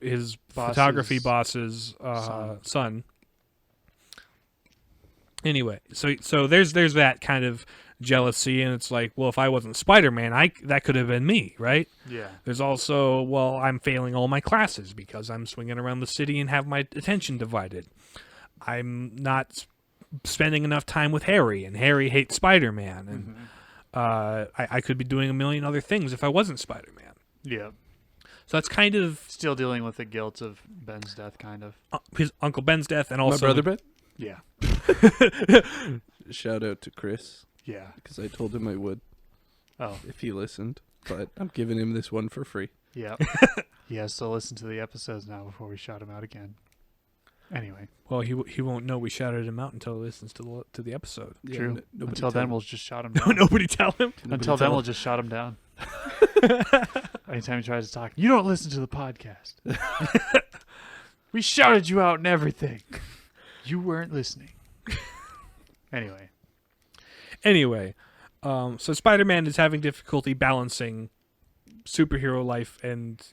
[SPEAKER 1] his photography boss's son. Anyway, so there's that kind of jealousy, and it's like, well, if I wasn't Spider-Man, that could have been me, right?
[SPEAKER 3] Yeah.
[SPEAKER 1] There's also, well, I'm failing all my classes because I'm swinging around the city and have my attention divided. I'm not spending enough time with Harry, and Harry hates Spider-Man, and I could be doing a million other things if I wasn't Spider-Man.
[SPEAKER 3] Yeah.
[SPEAKER 1] So that's kind of
[SPEAKER 3] still dealing with the guilt of Ben's death, kind of.
[SPEAKER 1] His Uncle Ben's death, and also
[SPEAKER 2] my brother Ben.
[SPEAKER 3] Yeah.
[SPEAKER 2] Shout out to Chris.
[SPEAKER 3] Yeah.
[SPEAKER 2] Because I told him I would.
[SPEAKER 3] Oh.
[SPEAKER 2] If he listened. But I'm giving him this one for free.
[SPEAKER 3] Yeah. He has to listen to the episodes now before we shout him out again. Anyway.
[SPEAKER 1] Well, he won't know we shouted him out until he listens to the episode.
[SPEAKER 2] Yeah,
[SPEAKER 3] True. Until then, we'll just shout him down.
[SPEAKER 1] No, nobody tell him.
[SPEAKER 3] Until then, we'll just shut him down. Anytime he tries to talk, you don't listen to the podcast. We shouted you out and everything. You weren't listening.
[SPEAKER 1] Anyway, so Spider-Man is having difficulty balancing superhero life and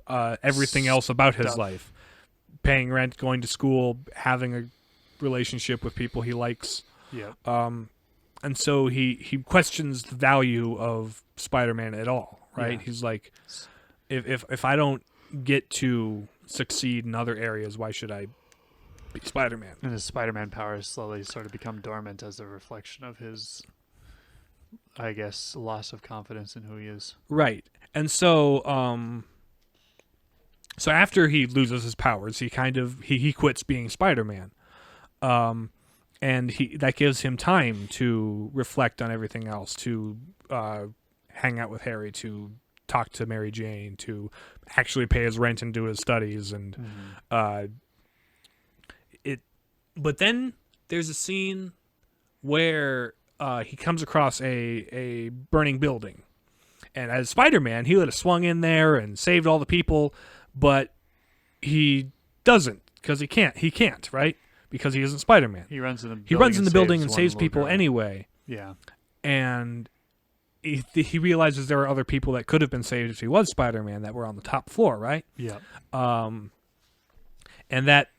[SPEAKER 1] everything else about his life. Paying rent, going to school, having a relationship with people he likes.
[SPEAKER 3] Yeah.
[SPEAKER 1] And so he questions the value of Spider-Man at all, right?
[SPEAKER 3] Yeah.
[SPEAKER 1] He's like, if I don't get to succeed in other areas, why should I be Spider-Man?
[SPEAKER 3] And his Spider-Man powers slowly sort of become dormant as a reflection of his, I guess, loss of confidence in who he is.
[SPEAKER 1] Right. And so so after he loses his powers, he kind of he quits being Spider-Man. And that gives him time to reflect on everything else, to hang out with Harry, to talk to Mary Jane, to actually pay his rent and do his studies, and But then there's a scene where he comes across a burning building, and as Spider-Man, he would have swung in there and saved all the people, but he doesn't because he can't, right? Because he isn't Spider-Man.
[SPEAKER 3] He runs in
[SPEAKER 1] the building and saves people anyway.
[SPEAKER 3] Yeah.
[SPEAKER 1] And he realizes there are other people that could have been saved if he was Spider-Man that were on the top floor, right?
[SPEAKER 3] Yeah.
[SPEAKER 1] And that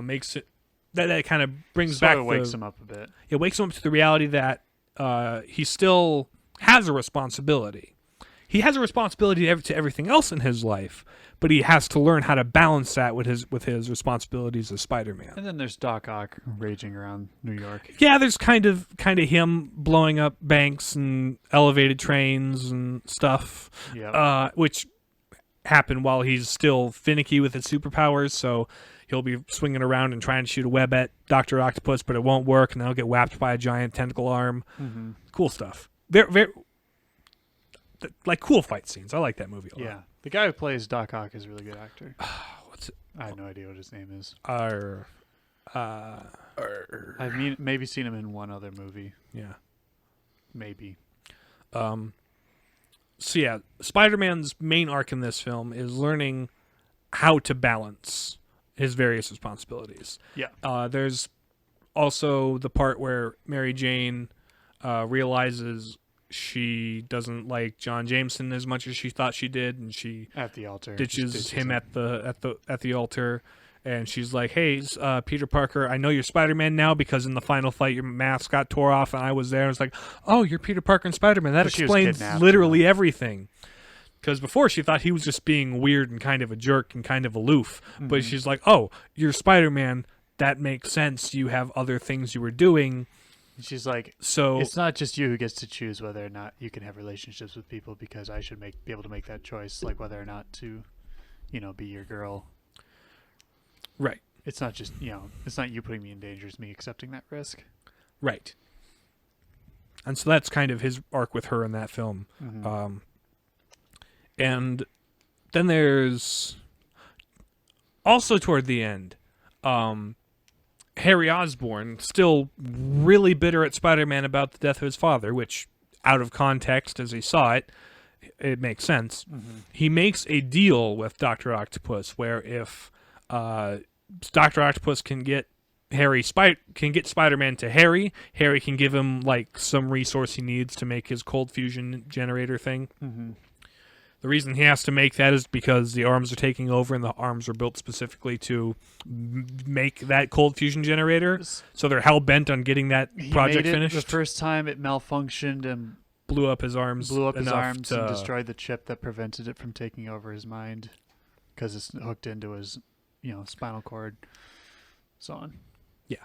[SPEAKER 1] makes it that kind of brings
[SPEAKER 3] sort
[SPEAKER 1] back
[SPEAKER 3] of wakes him up a bit.
[SPEAKER 1] It wakes him up to the reality that he still has a responsibility. He has a responsibility to everything else in his life, but he has to learn how to balance that with his responsibilities as Spider-Man.
[SPEAKER 3] And then there's Doc Ock raging around New York.
[SPEAKER 1] Yeah, there's kind of him blowing up banks and elevated trains and stuff, which happen while he's still finicky with his superpowers. So he'll be swinging around and trying to shoot a web at Dr. Octopus, but it won't work, and then he'll get whapped by a giant tentacle arm.
[SPEAKER 3] Mm-hmm.
[SPEAKER 1] Cool stuff. Very like cool fight scenes. I like that movie a lot.
[SPEAKER 3] Yeah. The guy who plays Doc Ock is a really good actor.
[SPEAKER 1] What's it?
[SPEAKER 3] I have no idea what his name is. I've maybe seen him in one other movie.
[SPEAKER 1] Yeah.
[SPEAKER 3] Maybe.
[SPEAKER 1] So yeah, Spider-Man's main arc in this film is learning how to balance his various responsibilities.
[SPEAKER 3] Yeah.
[SPEAKER 1] There's also the part where Mary Jane realizes she doesn't like John Jameson as much as she thought she did, and she
[SPEAKER 3] at the altar
[SPEAKER 1] ditches him at the altar, And she's like, hey, Peter Parker, I know you're Spider-Man now because in the final fight your mask got tore off and I was there. I was like, oh, you're Peter Parker and Spider-Man. That explains literally everything. Because before she thought he was just being weird and kind of a jerk and kind of aloof. Mm-hmm. But she's like, oh, you're Spider-Man. That makes sense. You have other things you were doing.
[SPEAKER 3] She's like,
[SPEAKER 1] so
[SPEAKER 3] it's not just you who gets to choose whether or not you can have relationships with people because I should be able to make that choice, like whether or not to, be your girl.
[SPEAKER 1] Right.
[SPEAKER 3] It's not just, it's not you putting me in danger, it's me accepting that risk.
[SPEAKER 1] Right. And so that's kind of his arc with her in that film. Mm-hmm. And then there's also toward the end, Harry Osborn, still really bitter at Spider-Man about the death of his father, which, out of context as he saw it, it makes sense. Mm-hmm. He makes a deal with Dr. Octopus where if Dr. Octopus can get Spider-Man to Harry can give him like some resource he needs to make his cold fusion generator thing. Mm-hmm. The reason he has to make that is because the arms are taking over, and the arms are built specifically to make that cold fusion generator. So they're hell-bent on getting that project finished.
[SPEAKER 3] The first time it malfunctioned and
[SPEAKER 1] blew up his arms
[SPEAKER 3] and destroyed the chip that prevented it from taking over his mind because it's hooked into his, spinal cord, so on.
[SPEAKER 1] Yeah.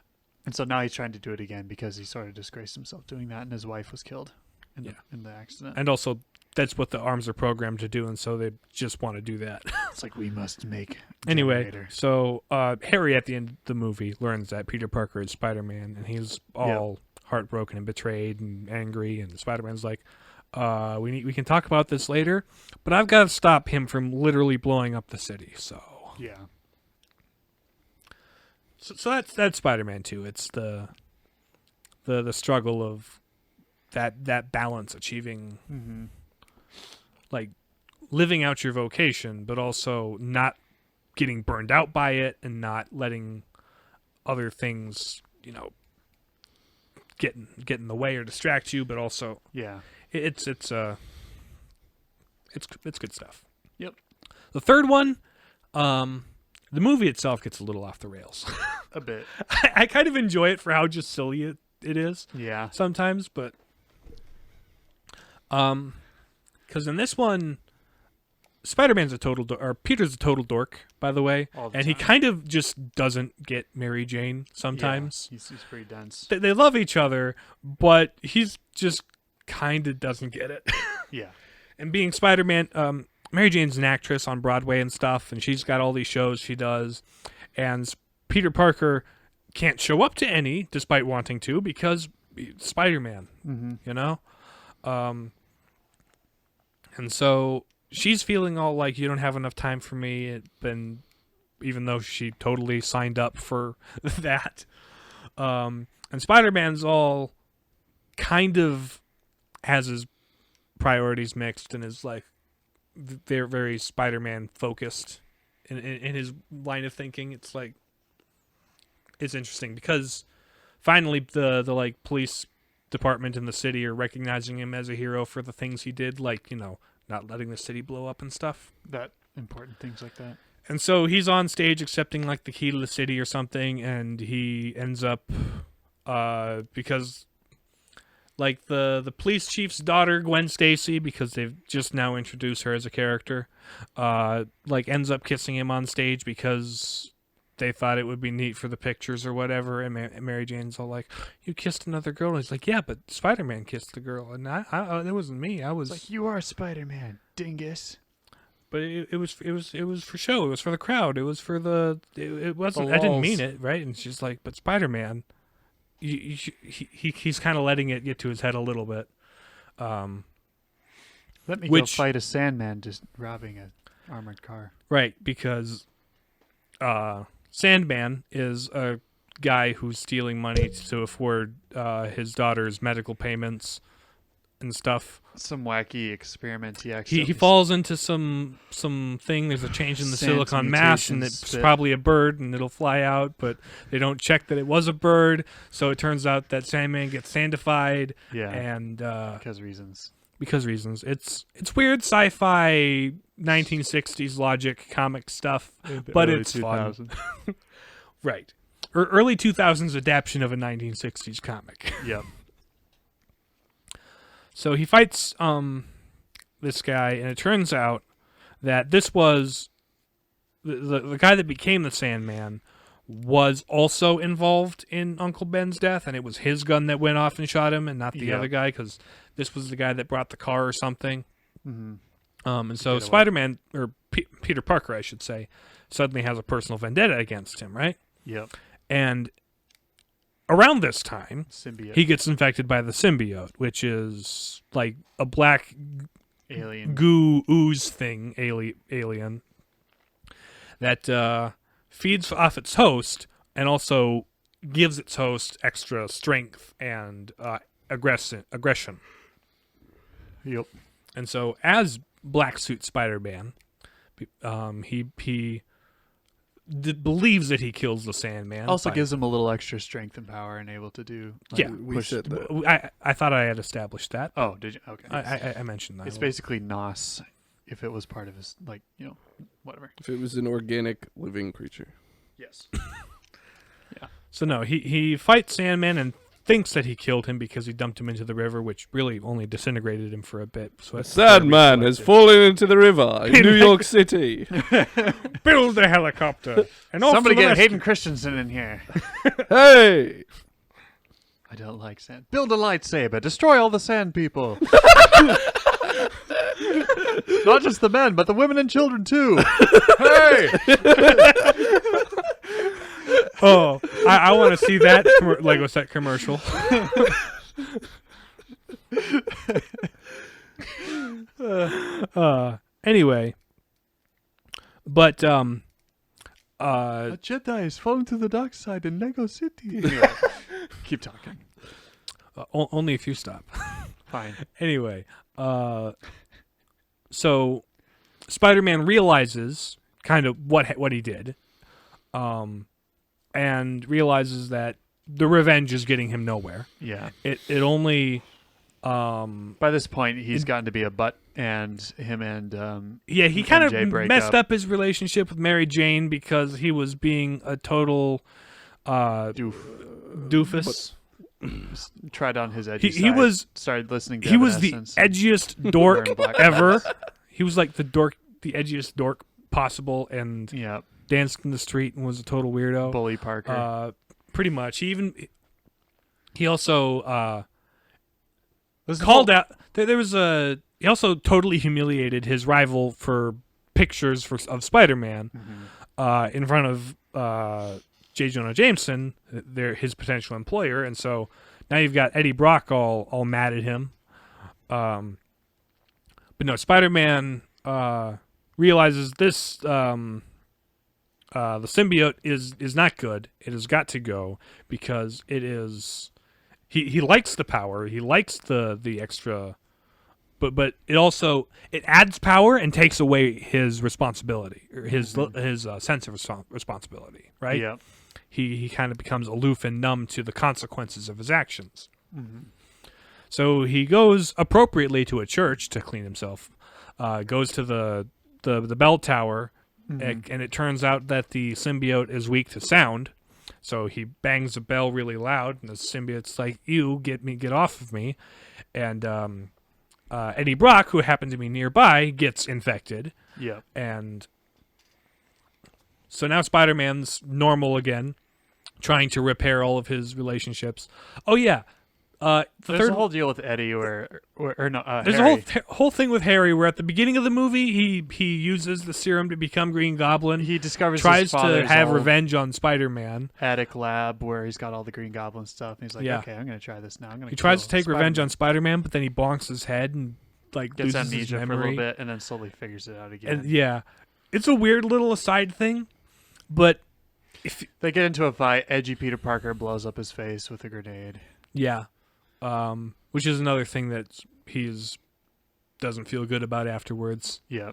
[SPEAKER 3] And so now he's trying to do it again because he sort of disgraced himself doing that, and his wife was killed in the accident.
[SPEAKER 1] And also, that's what the arms are programmed to do, and so they just want to do that.
[SPEAKER 3] It's like, we must make
[SPEAKER 1] anyway,
[SPEAKER 3] generator.
[SPEAKER 1] So Harry, at the end of the movie, learns that Peter Parker is Spider-Man, and he's all heartbroken and betrayed and angry, and Spider-Man's like, we can talk about this later, but I've got to stop him from literally blowing up the city, so...
[SPEAKER 3] Yeah.
[SPEAKER 1] So that's Spider-Man 2. It's the struggle of that balance, achieving... Mm-hmm. Like living out your vocation, but also not getting burned out by it and not letting other things, get in the way or distract you. But also, it's good stuff.
[SPEAKER 3] Yep.
[SPEAKER 1] The third one, the movie itself gets a little off the rails.
[SPEAKER 3] A bit.
[SPEAKER 1] I kind of enjoy it for how just silly it is.
[SPEAKER 3] Yeah.
[SPEAKER 1] Sometimes, but because in this one, Spider-Man's a total or Peter's a total dork, by the way, and he kind of just doesn't get Mary Jane sometimes.
[SPEAKER 3] Yeah, he's pretty dense.
[SPEAKER 1] They love each other, but he's just kind of doesn't get it.
[SPEAKER 3] Yeah.
[SPEAKER 1] And being Spider-Man, Mary Jane's an actress on Broadway and stuff, and she's got all these shows she does, and Peter Parker can't show up to any, despite wanting to, because Spider-Man, And so she's feeling all like, you don't have enough time for me, and even though she totally signed up for that. And Spider-Man's all kind of has his priorities mixed and is like very, very Spider-Man focused in his line of thinking. It's like, it's interesting because finally the like police department in the city are recognizing him as a hero for the things he did, like, not letting the city blow up and stuff.
[SPEAKER 3] That important things like that.
[SPEAKER 1] And so he's on stage accepting like the key to the city or something, and he ends up because like the police chief's daughter, Gwen Stacy, because they've just now introduced her as a character, like ends up kissing him on stage because they thought it would be neat for the pictures or whatever, and Mary Jane's all like, "You kissed another girl." And he's like, "Yeah, but Spider-Man kissed the girl, and I it wasn't me. I was
[SPEAKER 3] like, you are Spider-Man, dingus."
[SPEAKER 1] But it was for show. It was for the crowd. It was for it wasn't. I didn't mean it, right? And she's like, "But Spider-Man, he's kind of letting it get to his head a little bit."
[SPEAKER 3] Let me go fight a Sandman just robbing an armored car.
[SPEAKER 1] Right, because Sandman is a guy who's stealing money to afford his daughter's medical payments and stuff.
[SPEAKER 3] Some wacky experiment
[SPEAKER 1] he falls into some thing. There's a change in the silicon mass, and it's probably a bird, and it'll fly out, but they don't check that it was a bird, so it turns out that Sandman gets sandified.
[SPEAKER 3] Yeah,
[SPEAKER 1] and
[SPEAKER 3] because reasons.
[SPEAKER 1] because reasons. It's weird sci-fi 1960s logic comic stuff, but it's fun. Right. Or early 2000s adaptation of a 1960s comic.
[SPEAKER 3] Yep.
[SPEAKER 1] So he fights this guy, and it turns out that this was the guy that became the Sandman was also involved in Uncle Ben's death, and it was his gun that went off and shot him, and not the other guy, because this was the guy that brought the car or something.
[SPEAKER 3] Mm-hmm.
[SPEAKER 1] And so Spider-Man, or Peter Parker, I should say, suddenly has a personal vendetta against him, right?
[SPEAKER 3] Yep.
[SPEAKER 1] And around this time,
[SPEAKER 3] symbiote.
[SPEAKER 1] He gets infected by the symbiote, which is like a black
[SPEAKER 3] alien
[SPEAKER 1] goo ooze thing, alien that feeds off its host and also gives its host extra strength and aggression.
[SPEAKER 3] Yep.
[SPEAKER 1] And so, as Black Suit Spider-Man, he believes that he kills the Sandman.
[SPEAKER 3] Also gives him a little extra strength and power and able to do.
[SPEAKER 1] Like,
[SPEAKER 2] we said that.
[SPEAKER 1] I thought I had established that.
[SPEAKER 3] Oh, did you? Okay.
[SPEAKER 1] I mentioned that.
[SPEAKER 3] It's basically Nos, if it was part of his, whatever.
[SPEAKER 2] If it was an organic living creature.
[SPEAKER 3] Yes.
[SPEAKER 1] Yeah. So no, he fights Sandman and thinks that he killed him because he dumped him into the river, which really only disintegrated him for a bit. So
[SPEAKER 2] a Sandman has fallen into the river in New York City.
[SPEAKER 1] Build the helicopter. And
[SPEAKER 3] somebody get Hayden Christensen in here.
[SPEAKER 2] Hey!
[SPEAKER 3] I don't like sand. Build a lightsaber. Destroy all the sand people. Not just the men, but the women and children too. Hey!
[SPEAKER 1] Oh, I want to see that Lego set commercial. Anyway, but
[SPEAKER 3] a Jedi has fallen to the dark side in Lego City. Keep talking.
[SPEAKER 1] Only if you stop.
[SPEAKER 3] Fine.
[SPEAKER 1] Anyway, so Spider-Man realizes kind of what he did. And realizes that the revenge is getting him nowhere.
[SPEAKER 3] Yeah.
[SPEAKER 1] It only
[SPEAKER 3] by this point he's gotten to be a butt, and him and
[SPEAKER 1] he kind of messed
[SPEAKER 3] up
[SPEAKER 1] his relationship with Mary Jane because he was being a total doofus.
[SPEAKER 3] Tried on his edgy
[SPEAKER 1] he was
[SPEAKER 3] started listening to
[SPEAKER 1] he was the edgiest dork ever. He was like the edgiest dork possible, and danced in the street and was a total weirdo.
[SPEAKER 3] Bully Parker.
[SPEAKER 1] Pretty much. He also called out. There was he also totally humiliated his rival for pictures of Spider-Man in front of J. Jonah Jameson, his potential employer, and so now you've got Eddie Brock all mad at him. But no, Spider-Man realizes this. The symbiote is not good. It has got to go because it is. He likes the power. He likes the extra, but it adds power and takes away his responsibility or his sense of responsibility. Right.
[SPEAKER 3] Yeah.
[SPEAKER 1] He kind of becomes aloof and numb to the consequences of his actions.
[SPEAKER 3] Mm-hmm.
[SPEAKER 1] So he goes appropriately to a church to clean himself. Goes to the bell tower. Mm-hmm. And it turns out that the symbiote is weak to sound, so he bangs the bell really loud, and the symbiote's like, "You get off of me!" And Eddie Brock, who happened to be nearby, gets infected.
[SPEAKER 3] Yeah. And
[SPEAKER 1] so now Spider-Man's normal again, trying to repair all of his relationships. Oh yeah.
[SPEAKER 3] There's a whole deal with Eddie or no.
[SPEAKER 1] There's
[SPEAKER 3] Harry.
[SPEAKER 1] a whole thing with Harry where at the beginning of the movie he uses the serum to become Green Goblin.
[SPEAKER 3] He discovers
[SPEAKER 1] tries
[SPEAKER 3] his
[SPEAKER 1] to have revenge on Spider-Man.
[SPEAKER 3] Attic lab where he's got all the Green Goblin stuff. And he's like, okay, I'm gonna try this now.
[SPEAKER 1] He tries to take revenge on Spider-Man, but then he bonks his head and
[SPEAKER 3] gets
[SPEAKER 1] loses
[SPEAKER 3] amnesia
[SPEAKER 1] his memory
[SPEAKER 3] for a little bit, and then slowly figures it out again.
[SPEAKER 1] And it's a weird little aside thing, but if
[SPEAKER 3] they get into a fight, edgy Peter Parker blows up his face with a grenade.
[SPEAKER 1] Yeah. Which is another thing that doesn't feel good about afterwards.
[SPEAKER 3] Yeah.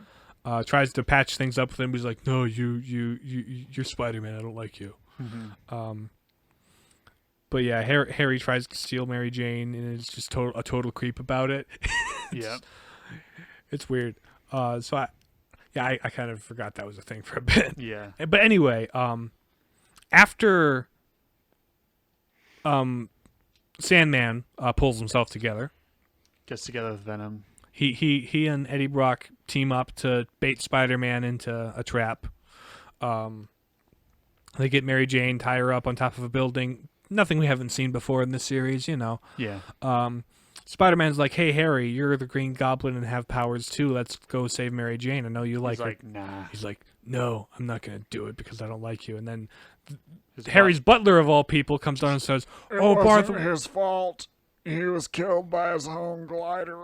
[SPEAKER 1] Tries to patch things up with him. He's like, "No, you're Spider-Man. I don't like you."
[SPEAKER 3] Mm-hmm.
[SPEAKER 1] But yeah, Harry tries to steal Mary Jane, and it's just a total creep about it.
[SPEAKER 3] Yeah.
[SPEAKER 1] It's weird. So I kind of forgot that was a thing for a bit.
[SPEAKER 3] Yeah.
[SPEAKER 1] But anyway, after Sandman pulls himself together,
[SPEAKER 3] Gets together with Venom.
[SPEAKER 1] he and Eddie Brock team up to bait Spider-Man into a trap. They get Mary Jane, tie her up on top of a building. Nothing we haven't seen before in this series, you know.
[SPEAKER 3] Yeah.
[SPEAKER 1] Spider-Man's like, hey, Harry, you're the Green Goblin and have powers too. Let's go save Mary Jane. I know you like
[SPEAKER 3] He's
[SPEAKER 1] her.
[SPEAKER 3] like, nah.
[SPEAKER 1] He's like, no, I'm not going to do it because I don't like you. And then
[SPEAKER 3] His
[SPEAKER 1] Harry's butler of all people comes down and says, "Oh, Barthol,
[SPEAKER 5] his fault. He was killed by his own glider."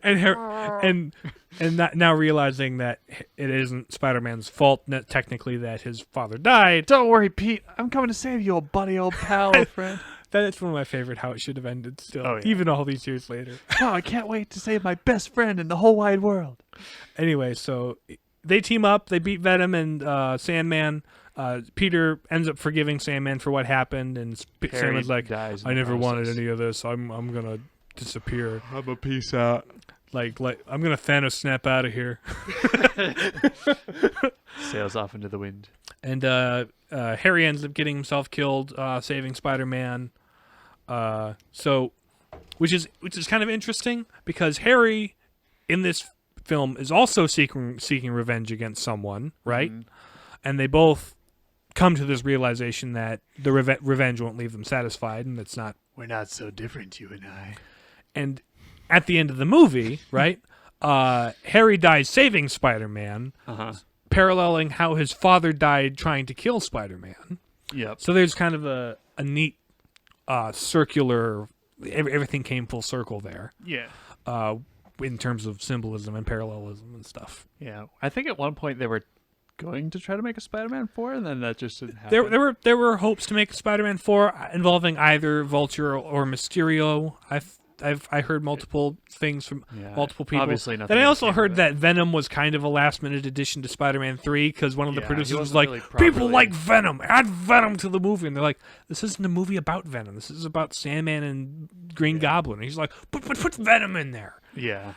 [SPEAKER 1] and now realizing that it isn't Spider-Man's fault, technically, that his father died.
[SPEAKER 3] Don't worry, Pete. I'm coming to save you, old buddy, old pal, old friend.
[SPEAKER 1] That's one of my favorite how it should have ended still,
[SPEAKER 3] Oh, yeah.
[SPEAKER 1] even all these years later.
[SPEAKER 3] Oh, I can't wait to save my best friend in the whole wide world.
[SPEAKER 1] Anyway, so they team up, they beat Venom and Sandman. Peter ends up forgiving Sandman for what happened, and Sandman's like,
[SPEAKER 3] dies in
[SPEAKER 1] I
[SPEAKER 3] the
[SPEAKER 1] never wanted
[SPEAKER 3] process.
[SPEAKER 1] any of this. I'm gonna disappear.
[SPEAKER 3] I'm a peace out.
[SPEAKER 1] Like I'm gonna Thanos snap out of here.
[SPEAKER 3] Sails off into the wind.
[SPEAKER 1] And Harry ends up getting himself killed, saving Spider-Man. So, which is kind of interesting because Harry in this film is also seeking revenge against someone, right?
[SPEAKER 3] Mm-hmm.
[SPEAKER 1] And they both come to this realization that the revenge won't leave them satisfied, and it's not.
[SPEAKER 3] We're not so different, you and I.
[SPEAKER 1] And at the end of the movie, right? Harry dies saving Spider-Man, paralleling how his father died trying to kill Spider-Man.
[SPEAKER 3] Yep.
[SPEAKER 1] So there's kind of a neat circular. Everything came full circle there.
[SPEAKER 3] Yeah.
[SPEAKER 1] In terms of symbolism and parallelism and stuff.
[SPEAKER 3] Yeah. I think at one point they were going to try to make a Spider-Man 4, and then that just didn't happen.
[SPEAKER 1] There were hopes to make a Spider-Man 4 involving either Vulture or Mysterio. I heard multiple things from multiple people.
[SPEAKER 3] Obviously nothing.
[SPEAKER 1] Then I also heard that Venom was kind of a last-minute addition to Spider-Man 3 because one of the producers was like, people like Venom, add Venom to the movie. And they're like, this isn't a movie about Venom. This is about Sandman and Green Goblin. And he's like, put Venom in there.
[SPEAKER 3] Yeah.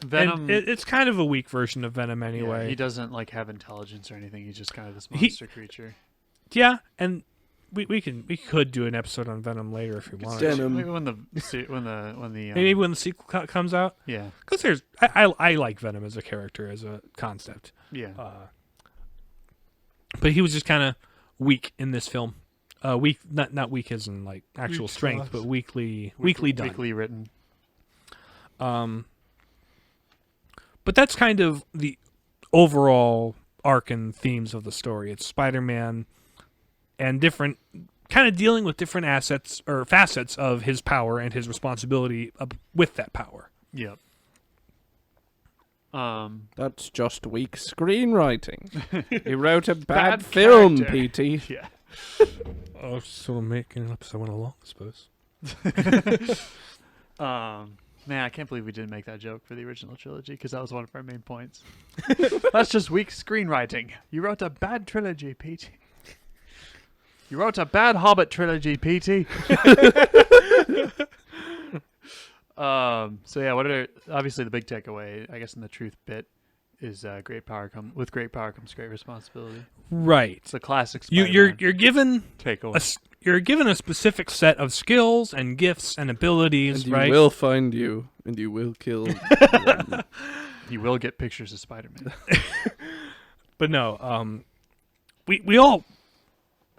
[SPEAKER 3] Venom.
[SPEAKER 1] And it's kind of a weak version of Venom anyway.
[SPEAKER 3] Yeah, he doesn't have intelligence or anything. He's just kind of this monster creature.
[SPEAKER 1] Yeah, and we could do an episode on Venom later if we wanted.
[SPEAKER 3] Maybe when the
[SPEAKER 1] Maybe when the sequel comes out.
[SPEAKER 3] Yeah,
[SPEAKER 1] because I like Venom as a character, as a concept.
[SPEAKER 3] Yeah,
[SPEAKER 1] but he was just kind of weak in this film. Weak, not weak as in like actual strength, but weakly done.
[SPEAKER 3] Weakly written.
[SPEAKER 1] But that's kind of the overall arc and themes of the story. It's Spider-Man and different, kind of dealing with different assets or facets of his power and his responsibility with that power.
[SPEAKER 3] Yep.
[SPEAKER 2] That's just weak screenwriting. He wrote a
[SPEAKER 3] Bad
[SPEAKER 2] bad film,
[SPEAKER 3] character.
[SPEAKER 2] PT.
[SPEAKER 3] Yeah.
[SPEAKER 1] Oh, so making an episode went along, I suppose.
[SPEAKER 3] Man, I can't believe we didn't make that joke for the original trilogy because that was one of our main points. That's just weak screenwriting. You wrote a bad trilogy, PT. You wrote a bad Hobbit trilogy, PT. So yeah, obviously the big takeaway, I guess, in the truth bit is with great power comes great responsibility.
[SPEAKER 1] Right.
[SPEAKER 3] It's a classic.
[SPEAKER 1] You're given
[SPEAKER 3] takeaway.
[SPEAKER 1] You're given a specific set of skills and gifts and abilities,
[SPEAKER 2] And
[SPEAKER 1] right?
[SPEAKER 2] you will find you, and you will kill.
[SPEAKER 3] You will get pictures of Spider-Man.
[SPEAKER 1] But no, we all.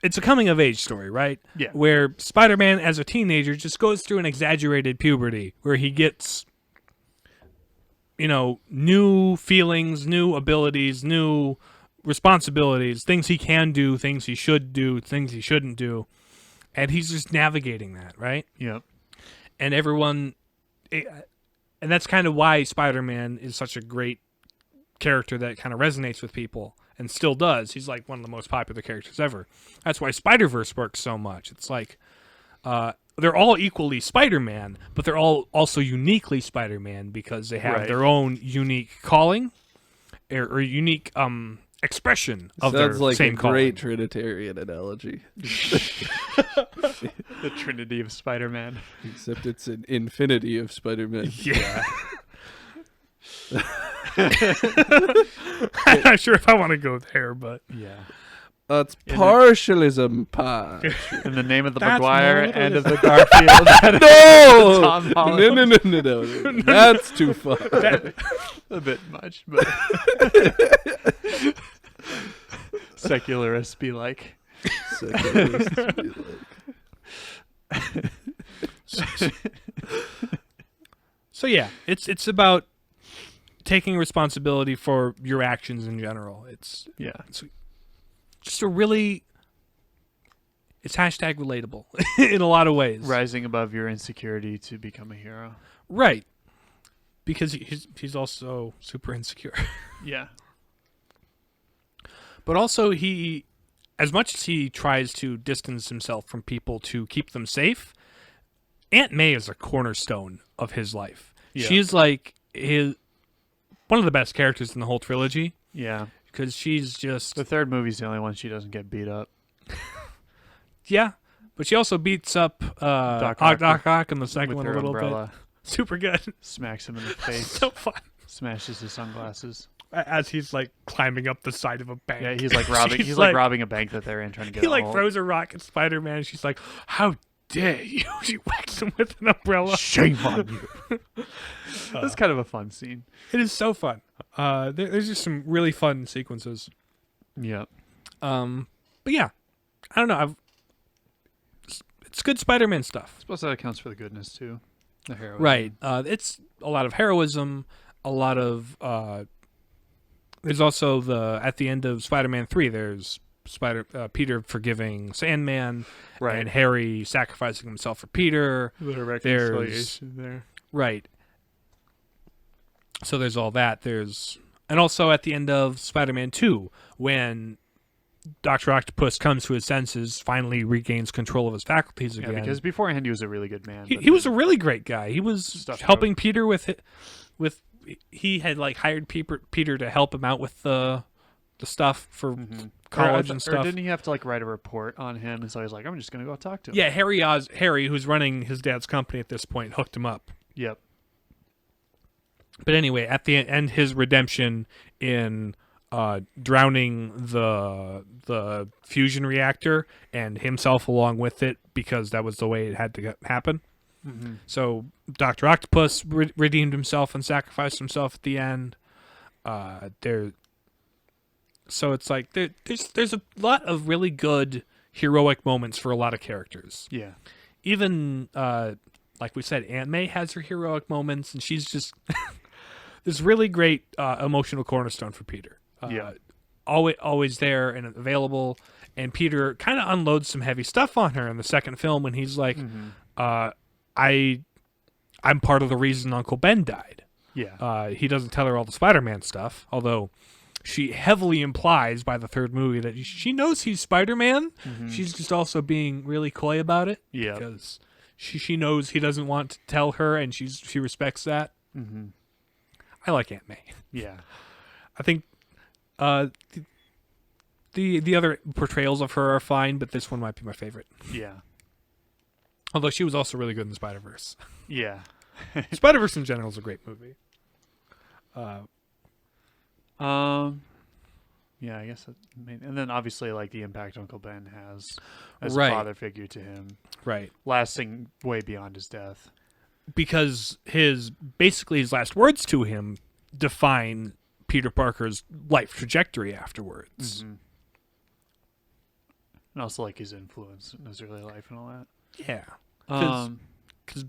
[SPEAKER 1] It's a coming of age story, right?
[SPEAKER 3] Yeah.
[SPEAKER 1] Where Spider-Man as a teenager just goes through an exaggerated puberty where he gets, new feelings, new abilities, new responsibilities, things he can do, things he should do, things he shouldn't do. And he's just navigating that, right?
[SPEAKER 3] Yep.
[SPEAKER 1] And everyone, and that's kind of why Spider-Man is such a great character that kind of resonates with people. And still does. He's like one of the most popular characters ever. That's why Spider-Verse works so much. It's like they're all equally Spider-Man, but they're all also uniquely Spider-Man because they have their own unique calling or unique expression of their
[SPEAKER 2] Sounds like
[SPEAKER 1] same
[SPEAKER 2] a
[SPEAKER 1] calling.
[SPEAKER 2] great Trinitarian analogy.
[SPEAKER 3] The Trinity of Spider-Man.
[SPEAKER 2] Except it's an infinity of Spider-Man.
[SPEAKER 1] Yeah. I'm not sure if I want to go there, but
[SPEAKER 3] Yeah.
[SPEAKER 2] That's partialism,
[SPEAKER 3] In the name of the
[SPEAKER 1] That's
[SPEAKER 3] Maguire
[SPEAKER 1] more
[SPEAKER 3] and of the Garfield.
[SPEAKER 2] No!
[SPEAKER 3] Tom Holland.
[SPEAKER 2] No. That's too far.
[SPEAKER 3] A bit much, but secularists be like.
[SPEAKER 2] Secularists be like.
[SPEAKER 1] so yeah, it's about taking responsibility for your actions in general. It's just a really, it's hashtag relatable in a lot of ways.
[SPEAKER 3] Rising above your insecurity to become a hero.
[SPEAKER 1] Right. Because he's also super insecure.
[SPEAKER 3] Yeah.
[SPEAKER 1] But also he, as much as he tries to distance himself from people to keep them safe, Aunt May is a cornerstone of his life.
[SPEAKER 3] Yeah.
[SPEAKER 1] She's like one of the best characters in the whole trilogy.
[SPEAKER 3] Yeah.
[SPEAKER 1] Because she's just...
[SPEAKER 3] The third movie's the only one she doesn't get beat up.
[SPEAKER 1] Yeah. But she also beats up Doc Ock in the second one a little bit. Super good.
[SPEAKER 3] Smacks him in the face.
[SPEAKER 1] So fun.
[SPEAKER 3] Smashes his sunglasses.
[SPEAKER 1] As he's like climbing up the side of a bank.
[SPEAKER 3] Yeah, he's like robbing. He's like robbing a bank that they're in, trying to get.
[SPEAKER 1] He like throws a rock at Spider-Man. And she's like, "How dare you?" She whacks him with an umbrella.
[SPEAKER 3] Shame on you. That's kind of a fun scene.
[SPEAKER 1] It is so fun. There's just some really fun sequences.
[SPEAKER 3] Yeah.
[SPEAKER 1] But yeah, I don't know. It's good Spider-Man stuff.
[SPEAKER 3] I suppose that accounts for the goodness too. The heroism.
[SPEAKER 1] Right. It's a lot of heroism. A lot of. There's also at the end of Spider-Man 3. There's Peter forgiving Sandman,
[SPEAKER 3] right,
[SPEAKER 1] and Harry sacrificing himself for Peter.
[SPEAKER 3] The reconciliation there.
[SPEAKER 1] Right. So there's all that. And also at the end of Spider-Man 2, when Dr. Octopus comes to his senses, finally regains control of his faculties again.
[SPEAKER 3] Yeah, because beforehand he was a really good man.
[SPEAKER 1] He was a really great guy. He was helping Peter with he had like hired Peter to help him out with the stuff for college and stuff.
[SPEAKER 3] Or didn't he have to like write a report on him? And so he's like, I'm just going to go talk to him.
[SPEAKER 1] Yeah, Harry, who's running his dad's company at this point, hooked him up.
[SPEAKER 3] Yep.
[SPEAKER 1] But anyway, at the end, his redemption in drowning the fusion reactor and himself along with it, because that was the way it had to happen.
[SPEAKER 3] Mm-hmm.
[SPEAKER 1] So Dr. Octopus redeemed himself and sacrificed himself at the end. So it's like there's a lot of really good heroic moments for a lot of characters.
[SPEAKER 3] Yeah.
[SPEAKER 1] Even like we said, Aunt May has her heroic moments, and she's just this really great emotional cornerstone for Peter. Always there and available. And Peter kind of unloads some heavy stuff on her in the second film when he's like, I'm part of the reason Uncle Ben died.
[SPEAKER 3] Yeah.
[SPEAKER 1] He doesn't tell her all the Spider-Man stuff, although she heavily implies by the third movie that she knows he's Spider-Man. Mm-hmm. She's just also being really coy about it.
[SPEAKER 3] Yeah.
[SPEAKER 1] Because she knows he doesn't want to tell her, and she respects that.
[SPEAKER 3] Mm-hmm.
[SPEAKER 1] I like Aunt May.
[SPEAKER 3] Yeah.
[SPEAKER 1] I think the other portrayals of her are fine, but this one might be my favorite.
[SPEAKER 3] Yeah.
[SPEAKER 1] Although she was also really good in the Spider-Verse.
[SPEAKER 3] Yeah.
[SPEAKER 1] Spider-Verse in general is a great movie.
[SPEAKER 3] Yeah, I guess and then obviously like the impact Uncle Ben has as
[SPEAKER 1] Right.
[SPEAKER 3] a father figure to him.
[SPEAKER 1] Right.
[SPEAKER 3] Lasting way beyond his death.
[SPEAKER 1] Because his last words to him define Peter Parker's life trajectory afterwards.
[SPEAKER 3] Mm-hmm. And also like his influence in his early life and all that.
[SPEAKER 1] Yeah. Because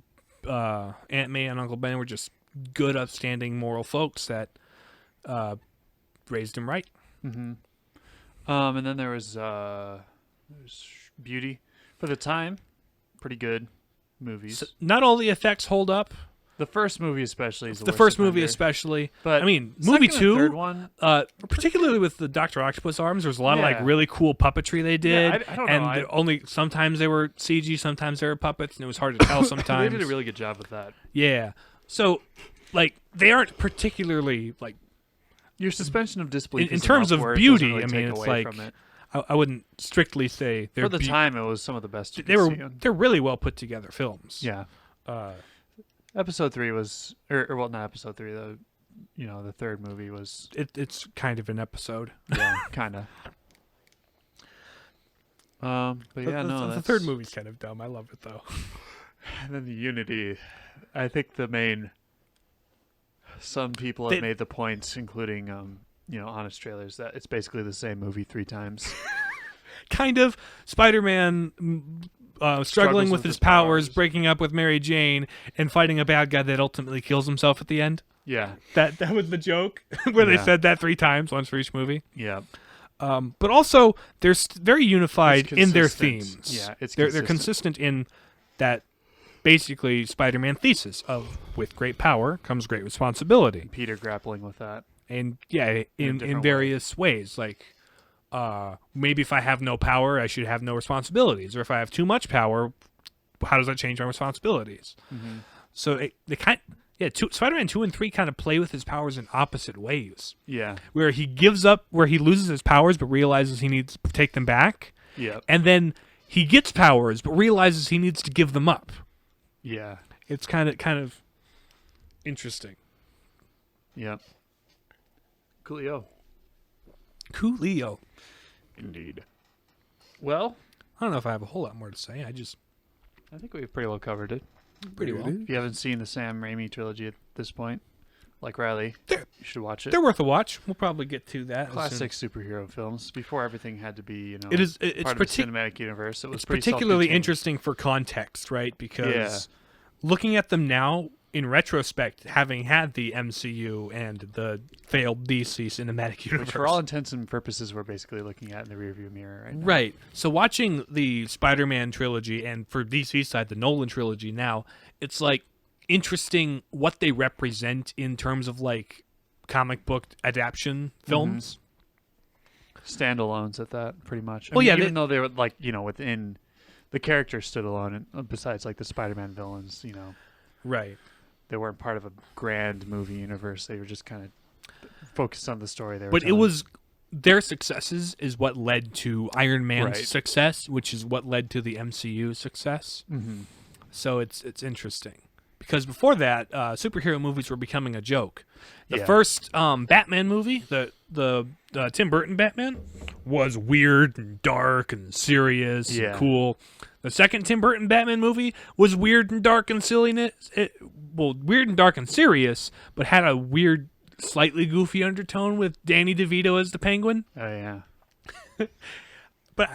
[SPEAKER 1] Aunt May and Uncle Ben were just good, upstanding, moral folks that raised him right.
[SPEAKER 3] Mm-hmm. And then there's Beauty. For the time, pretty good movies.
[SPEAKER 1] So not all the effects hold up.
[SPEAKER 3] The first movie especially is
[SPEAKER 1] the first movie especially.
[SPEAKER 3] But
[SPEAKER 1] I mean, movie 2,
[SPEAKER 3] third one,
[SPEAKER 1] particularly with the Dr. Octopus arms, there was a lot of like really cool puppetry they did.
[SPEAKER 3] Yeah, I don't know.
[SPEAKER 1] And only sometimes they were CG, sometimes they were puppets, and it was hard to tell sometimes.
[SPEAKER 3] They did a really good job with that.
[SPEAKER 1] Yeah. So, like, they aren't particularly like
[SPEAKER 3] Your suspension of disbelief
[SPEAKER 1] in terms of beauty.
[SPEAKER 3] really
[SPEAKER 1] I mean, it's like I wouldn't strictly say
[SPEAKER 3] for the time it was some of the best.
[SPEAKER 1] They're really well put together films.
[SPEAKER 3] Yeah. Episode 3 was, or well, not episode 3. The third movie was.
[SPEAKER 1] It's kind of an episode.
[SPEAKER 3] Yeah, kind of. But yeah,
[SPEAKER 1] the third movie's kind of dumb. I love it though.
[SPEAKER 3] And then the Unity, I think some people have made the point, including honest trailers, that it's basically the same movie 3 times.
[SPEAKER 1] Kind of. Spider-Man struggling with his powers, breaking up with Mary Jane, and fighting a bad guy that ultimately kills himself at the end.
[SPEAKER 3] Yeah,
[SPEAKER 1] that was the joke where they said that 3 times, once for each movie.
[SPEAKER 3] Yeah.
[SPEAKER 1] But also, they're very unified in their themes.
[SPEAKER 3] Yeah,
[SPEAKER 1] they're consistent in that. Basically, Spider-Man thesis of with great power comes great responsibility.
[SPEAKER 3] Peter grappling with that,
[SPEAKER 1] and in various ways. Like, maybe if I have no power, I should have no responsibilities, or if I have too much power, how does that change my responsibilities? Mm-hmm. So Spider-Man 2 and 3 kind of play with his powers in opposite ways.
[SPEAKER 3] Yeah,
[SPEAKER 1] where he loses his powers but realizes he needs to take them back.
[SPEAKER 3] Yeah,
[SPEAKER 1] and then he gets powers but realizes he needs to give them up.
[SPEAKER 3] Yeah,
[SPEAKER 1] it's kind of interesting.
[SPEAKER 3] Yeah, coolio. Indeed. Well,
[SPEAKER 1] I don't know if I have a whole lot more to say. I
[SPEAKER 3] think we've pretty well covered it.
[SPEAKER 1] Pretty well.
[SPEAKER 3] If you haven't seen the Sam Raimi trilogy at this point, like Riley, you should watch it.
[SPEAKER 1] They're worth a watch. We'll probably get to that.
[SPEAKER 3] Classic superhero films. Before everything had to be,
[SPEAKER 1] it's
[SPEAKER 3] part of the cinematic universe.
[SPEAKER 1] It's particularly interesting for context, right? Because looking at them now, in retrospect, having had the MCU and the failed DC cinematic universe,
[SPEAKER 3] which for all intents and purposes we're basically looking at in the rearview mirror right now.
[SPEAKER 1] Right. So watching the Spider-Man trilogy and for DC side, the Nolan trilogy now, it's like interesting what they represent in terms of like comic book adaptation films.
[SPEAKER 3] Standalones at that, pretty much. Even though they were like, within the characters stood alone, and besides like the Spider-Man villains,
[SPEAKER 1] right.
[SPEAKER 3] They weren't part of a grand movie universe. They were just kind of focused on the story they were
[SPEAKER 1] telling.
[SPEAKER 3] It
[SPEAKER 1] was their successes is what led to Iron Man's success, which is what led to the MCU success.
[SPEAKER 3] Mm-hmm.
[SPEAKER 1] So it's interesting. Because before that, superhero movies were becoming a joke. The first Batman movie, the Tim Burton Batman, was weird and dark and serious and cool. The second Tim Burton Batman movie was weird and dark and silliness. Weird and dark and serious, but had a weird, slightly goofy undertone with Danny DeVito as the Penguin.
[SPEAKER 3] Oh, yeah.
[SPEAKER 1] But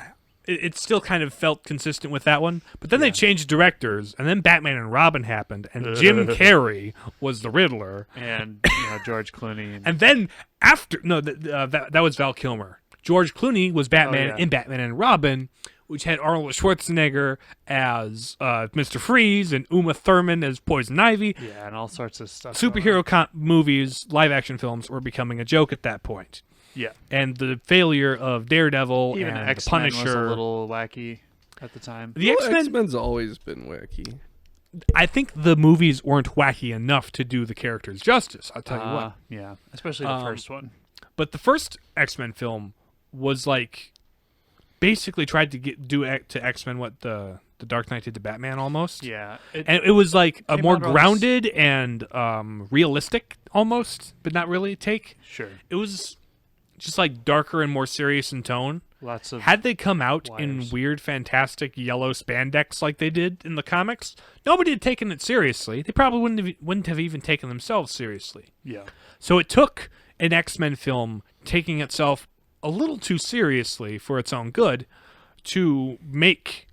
[SPEAKER 1] it still kind of felt consistent with that one. But then they changed directors, and then Batman and Robin happened, and Jim Carrey was the Riddler.
[SPEAKER 3] And George Clooney.
[SPEAKER 1] And then after... No, that was Val Kilmer. George Clooney was Batman in Batman and Robin, which had Arnold Schwarzenegger as Mr. Freeze and Uma Thurman as Poison Ivy.
[SPEAKER 3] Yeah, and all sorts of stuff.
[SPEAKER 1] Superhero movies, live-action films were becoming a joke at that point.
[SPEAKER 3] Yeah.
[SPEAKER 1] And the failure of Daredevil
[SPEAKER 3] Even
[SPEAKER 1] and
[SPEAKER 3] X-Men
[SPEAKER 1] the Punisher
[SPEAKER 3] was a little wacky at the time.
[SPEAKER 1] The
[SPEAKER 2] X-Men's always been wacky.
[SPEAKER 1] I think the movies weren't wacky enough to do the characters justice, I'll tell you what.
[SPEAKER 3] Yeah, especially the first one.
[SPEAKER 1] But the first X-Men film was like basically tried to do to X-Men what the Dark Knight did to Batman almost.
[SPEAKER 3] Yeah.
[SPEAKER 1] And it was like a more grounded and realistic almost, but not really take.
[SPEAKER 3] Sure.
[SPEAKER 1] It was just like darker and more serious in tone.
[SPEAKER 3] Lots of
[SPEAKER 1] Had they come out in weird, fantastic yellow spandex like they did in the comics, nobody had taken it seriously. They probably wouldn't have even taken themselves seriously.
[SPEAKER 3] Yeah.
[SPEAKER 1] So it took an X-Men film taking itself a little too seriously for its own good to make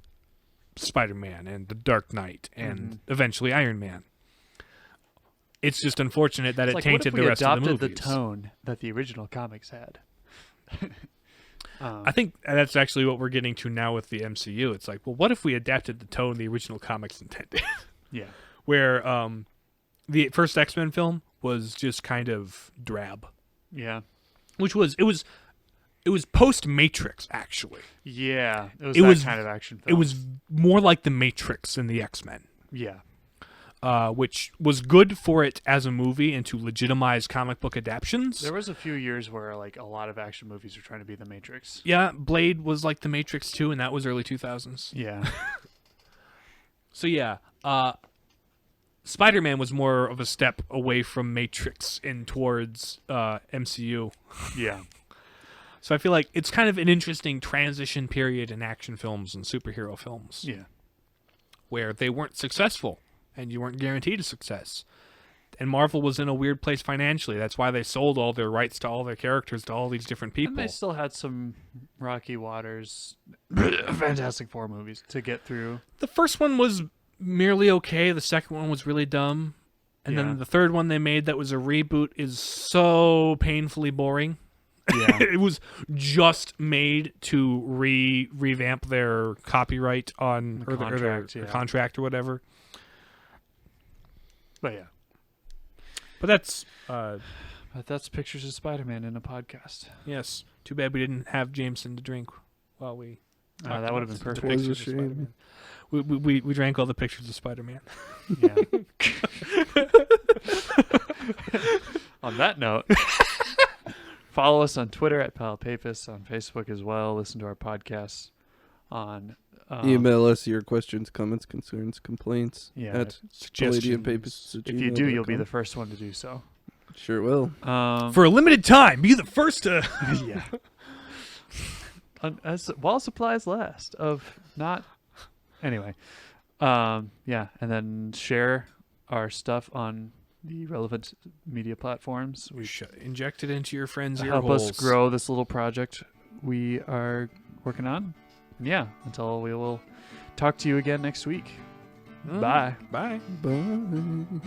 [SPEAKER 1] Spider-Man and the Dark Knight and eventually Iron Man. It's just unfortunate that it tainted the rest of the movies.
[SPEAKER 3] Adopted the tone that the original comics had.
[SPEAKER 1] I think that's actually what we're getting to now with the MCU. It's like, well, what if we adapted the tone the original comics intended?
[SPEAKER 3] Yeah.
[SPEAKER 1] Where the first X-Men film was just kind of drab.
[SPEAKER 3] Yeah.
[SPEAKER 1] Which was it was post-Matrix, actually.
[SPEAKER 3] Yeah. It was kind of action film.
[SPEAKER 1] It was more like the Matrix than the X-Men.
[SPEAKER 3] Yeah.
[SPEAKER 1] which was good for it as a movie and to legitimize comic book adaptions.
[SPEAKER 3] There was a few years where like a lot of action movies were trying to be The Matrix.
[SPEAKER 1] Yeah, Blade was like The Matrix 2, and that was early 2000s.
[SPEAKER 3] Yeah.
[SPEAKER 1] So yeah, Spider-Man was more of a step away from Matrix and towards MCU.
[SPEAKER 3] Yeah.
[SPEAKER 1] So I feel like it's kind of an interesting transition period in action films and superhero films.
[SPEAKER 3] Yeah.
[SPEAKER 1] Where they weren't successful and you weren't guaranteed a success. And Marvel was in a weird place financially. That's why they sold all their rights to all their characters to all these different people.
[SPEAKER 3] And they still had some rocky waters, Fantastic Four movies to get through.
[SPEAKER 1] The first one was merely okay. The second one was really dumb. And then the third one they made that was a reboot is so painfully boring.
[SPEAKER 3] Yeah.
[SPEAKER 1] It was just made to revamp their copyright on
[SPEAKER 3] The contract,
[SPEAKER 1] their contract or whatever.
[SPEAKER 3] But yeah.
[SPEAKER 1] But that's
[SPEAKER 3] Pictures of Spider-Man in a podcast.
[SPEAKER 1] yes. Too bad we didn't have Jameson to drink while we.
[SPEAKER 3] That would have been perfect.
[SPEAKER 2] It was a shame.
[SPEAKER 1] We drank all the pictures of Spider-Man.
[SPEAKER 3] Yeah. On that note, follow us on Twitter at PalPapus, on Facebook as well. Listen to our podcasts on
[SPEAKER 2] email us your questions, comments, concerns, complaints at
[SPEAKER 1] suggestions.
[SPEAKER 3] If you do, you'll be the first one to do so.
[SPEAKER 2] Sure will.
[SPEAKER 1] For a limited time, be the first to.
[SPEAKER 3] Yeah. While supplies last. Anyway. Yeah, and then share our stuff on the relevant media platforms. We
[SPEAKER 1] inject it into your friends' ear
[SPEAKER 3] help
[SPEAKER 1] holes.
[SPEAKER 3] us grow this little project we are working on. And yeah, until we will talk to you again next week. Bye.
[SPEAKER 1] Bye.
[SPEAKER 2] Bye.